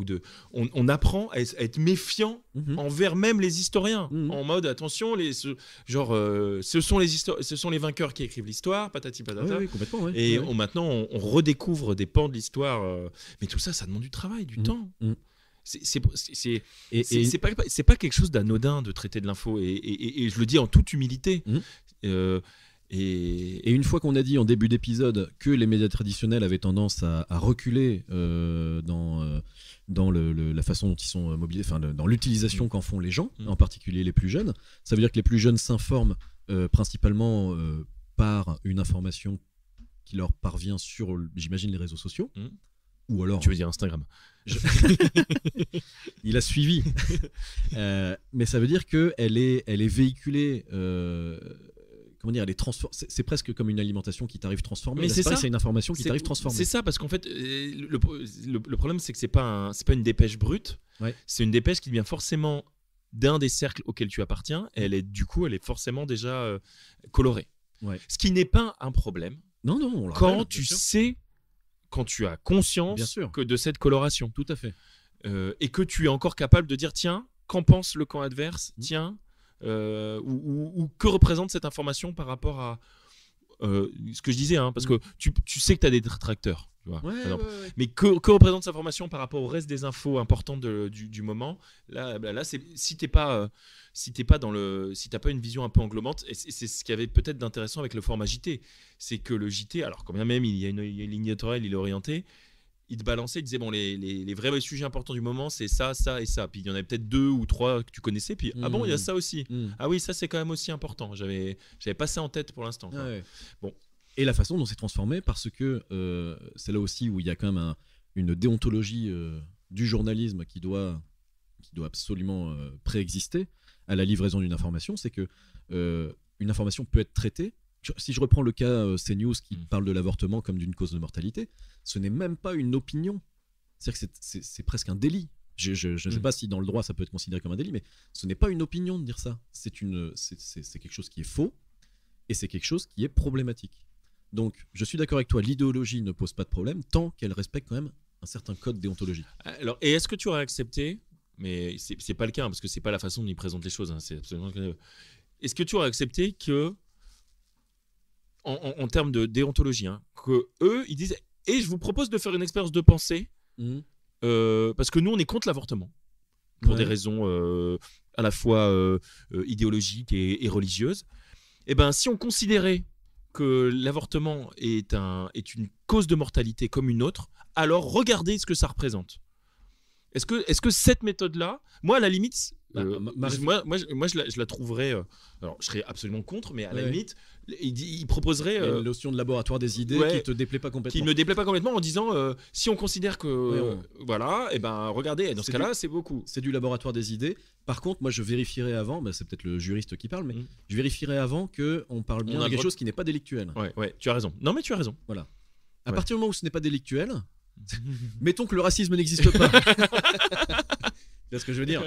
on apprend à être méfiant envers même les historiens, en mode attention, ce sont les vainqueurs qui écrivent l'histoire, patati patata. Complètement, et maintenant, on redécouvre des pans de l'histoire. Mais tout ça, ça demande du travail, du temps. C'est pas quelque chose d'anodin de traiter de l'info et je le dis en toute humilité. Et une fois qu'on a dit en début d'épisode que les médias traditionnels avaient tendance à reculer dans la façon dont ils sont mobilisés, enfin dans l'utilisation qu'en font les gens, en particulier les plus jeunes, ça veut dire que les plus jeunes s'informent principalement par une information qui leur parvient sur, j'imagine, les réseaux sociaux. Ou alors, tu veux dire Instagram? Il a suivi. Mais ça veut dire qu'elle est véhiculée. Comment dire, elle est c'est presque comme une alimentation qui t'arrive transformée. Mais c'est une information qui t'arrive transformée. C'est ça, parce qu'en fait, le problème, c'est que c'est pas une dépêche brute. C'est une dépêche qui vient forcément d'un des cercles auxquels tu appartiens. Et elle est forcément déjà colorée. Ce qui n'est pas un problème. Non. Quand tu sais. Quand tu as conscience que de cette coloration. Tout à fait. Et que tu es encore capable de dire tiens, qu'en pense le camp adverse, tiens, ou que représente cette information par rapport ce que je disais, hein, parce que tu sais que tu as des détracteurs. Tu vois, Ouais. Mais que représente cette information par rapport au reste des infos importantes du moment? Là, si t'es pas si t'as pas une vision un peu englobante, et c'est ce qu'il y avait peut-être d'intéressant avec le format JT, c'est que le JT, alors quand bien même il y a une ligne éditoriale, il est orienté, il te balançait, il disait bon, les vrais sujets importants du moment, c'est ça, ça et ça. Puis il y en avait peut-être 2 ou 3 que tu connaissais, puis ah bon, il y a ça aussi. Ah oui, ça c'est quand même aussi important. J'avais pas ça en tête pour l'instant. Bon. Et la façon dont c'est transformé, parce que c'est là aussi où il y a quand même une déontologie du journalisme qui doit absolument préexister à la livraison d'une information, c'est que une information peut être traitée. Si je reprends le cas CNews qui parle de l'avortement comme d'une cause de mortalité, ce n'est même pas une opinion. C'est-à-dire que c'est presque un délit. Je ne sais pas si dans le droit ça peut être considéré comme un délit, mais ce n'est pas une opinion de dire ça. C'est quelque chose qui est faux et c'est quelque chose qui est problématique. Donc, je suis d'accord avec toi, l'idéologie ne pose pas de problème tant qu'elle respecte quand même un certain code déontologique. Alors, et est-ce que tu aurais accepté, mais c'est pas le cas, hein, parce que c'est pas la façon dont ils présentent les choses, hein, c'est absolument... Est-ce que tu aurais accepté que, en termes de déontologie, hein, que eux, ils disent, et je vous propose de faire une expérience de pensée, parce que nous, on est contre l'avortement, pour des raisons à la fois idéologiques et religieuses. Et ben, si on considérait que l'avortement est une cause de mortalité comme une autre, alors regardez ce que ça représente. Est-ce que cette méthode-là, moi à la limite, moi je la trouverais, alors je serais absolument contre, mais à la limite, il proposerait une notion de laboratoire des idées qui te déplaît pas complètement. Qui ne déplaît pas complètement en disant si on considère que voilà, et ben regardez, dans ce cas-là, c'est beaucoup. C'est du laboratoire des idées. Par contre, moi je vérifierais avant, c'est peut-être le juriste qui parle, mais je vérifierais avant qu'on parle bien de quelque chose qui n'est pas délictuel. Ouais, tu as raison. Non mais tu as raison. Voilà. À partir du moment où ce n'est pas délictuel, mettons que le racisme n'existe pas. Tu vois ce que je veux dire?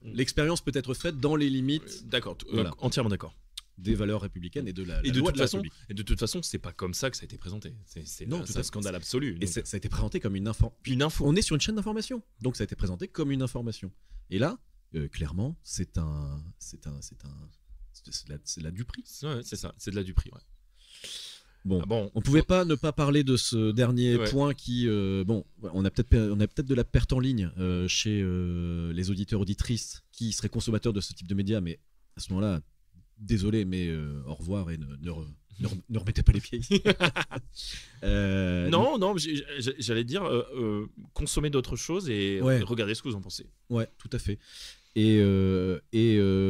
L'expérience peut être faite dans les limites. D'accord, entièrement d'accord. Des valeurs républicaines et de la loi de la République. Et de toute façon, c'est pas comme ça que ça a été présenté. C'est un scandale absolu. Et ça a été présenté comme une info. On est sur une chaîne d'information, donc ça a été présenté comme une information. Et là, clairement, c'est de la duperie. Ouais, c'est ça, c'est de la duperie. Ouais. Bon, on pouvait pas ne pas parler de ce dernier point qui, on a peut-être de la perte en ligne chez les auditeurs auditrices qui seraient consommateurs de ce type de médias, mais à ce moment-là, désolé, mais au revoir et ne remettez pas les pieds ici. Non, j'allais dire consommer d'autres choses et regardez ce que vous en pensez. Ouais, tout à fait. Et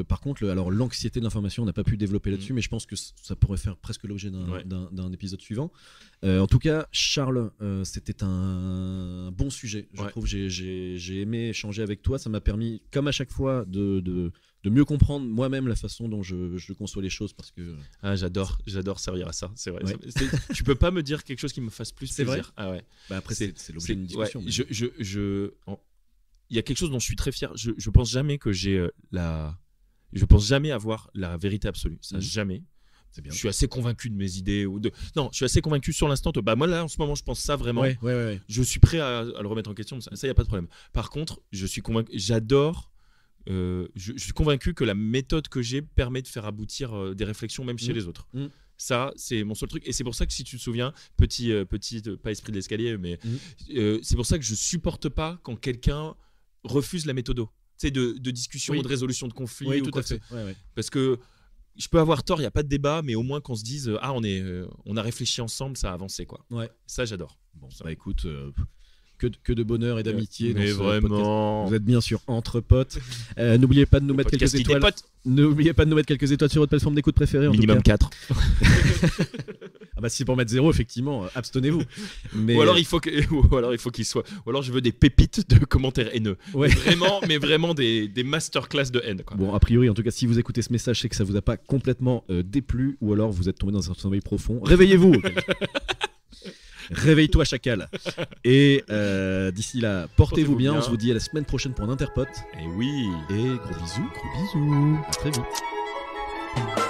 par contre, l'anxiété de l'information, on n'a pas pu développer là-dessus, mais je pense que ça pourrait faire presque l'objet d'un épisode suivant. En tout cas, Charles, c'était un bon sujet. Je trouve, j'ai aimé échanger avec toi. Ça m'a permis, comme à chaque fois, de mieux comprendre moi-même la façon dont je conçois les choses, parce que j'adore servir à ça. C'est vrai. Tu peux pas me dire quelque chose qui me fasse plus plaisir. C'est vrai. Ah ouais. Après, c'est l'objet d'une discussion. Il y a quelque chose dont je suis très fier. Je pense jamais que je pense jamais avoir la vérité absolue. Ça, jamais. C'est bien. Je suis assez convaincu de mes idées non, je suis assez convaincu sur l'instant. Moi là, en ce moment, je pense ça vraiment. Ouais. Je suis prêt à le remettre en question. Ça, y a pas de problème. Par contre, je suis convaincu. J'adore. Je suis convaincu que la méthode que j'ai permet de faire aboutir des réflexions même chez les autres. Ça, c'est mon seul truc. Et c'est pour ça que, si tu te souviens, petit pas esprit de l'escalier, mais c'est pour ça que je supporte pas quand quelqu'un refuse la méthodo, tu sais, de discussion, de résolution de conflit. Oui, ou tout quoi à fait. Parce que je peux avoir tort, il n'y a pas de débat, mais au moins qu'on se dise on a réfléchi ensemble, ça a avancé, quoi. Ça, j'adore. Bon, écoute, que de bonheur et d'amitié. Mais vraiment. Vous êtes bien sûr entre potes. N'oubliez pas de nous mettre quelques étoiles. N'oubliez pas de nous mettre quelques étoiles sur votre plateforme d'écoute préférée. Minimum 4. Si c'est pour mettre 0, effectivement, abstenez-vous. Mais... Ou alors il faut qu'il soit. Ou alors je veux des pépites de commentaires haineux. Mais vraiment des masterclass de haine, quoi. Bon, a priori, en tout cas, si vous écoutez ce message, c'est que ça vous a pas complètement déplu, ou alors vous êtes tombé dans un sommeil profond. Réveillez-vous. Réveille-toi, chacal. Et d'ici là, portez-vous bien. On se vous dit à la semaine prochaine pour un Interpote. Et oui. Et gros bisous. À très vite.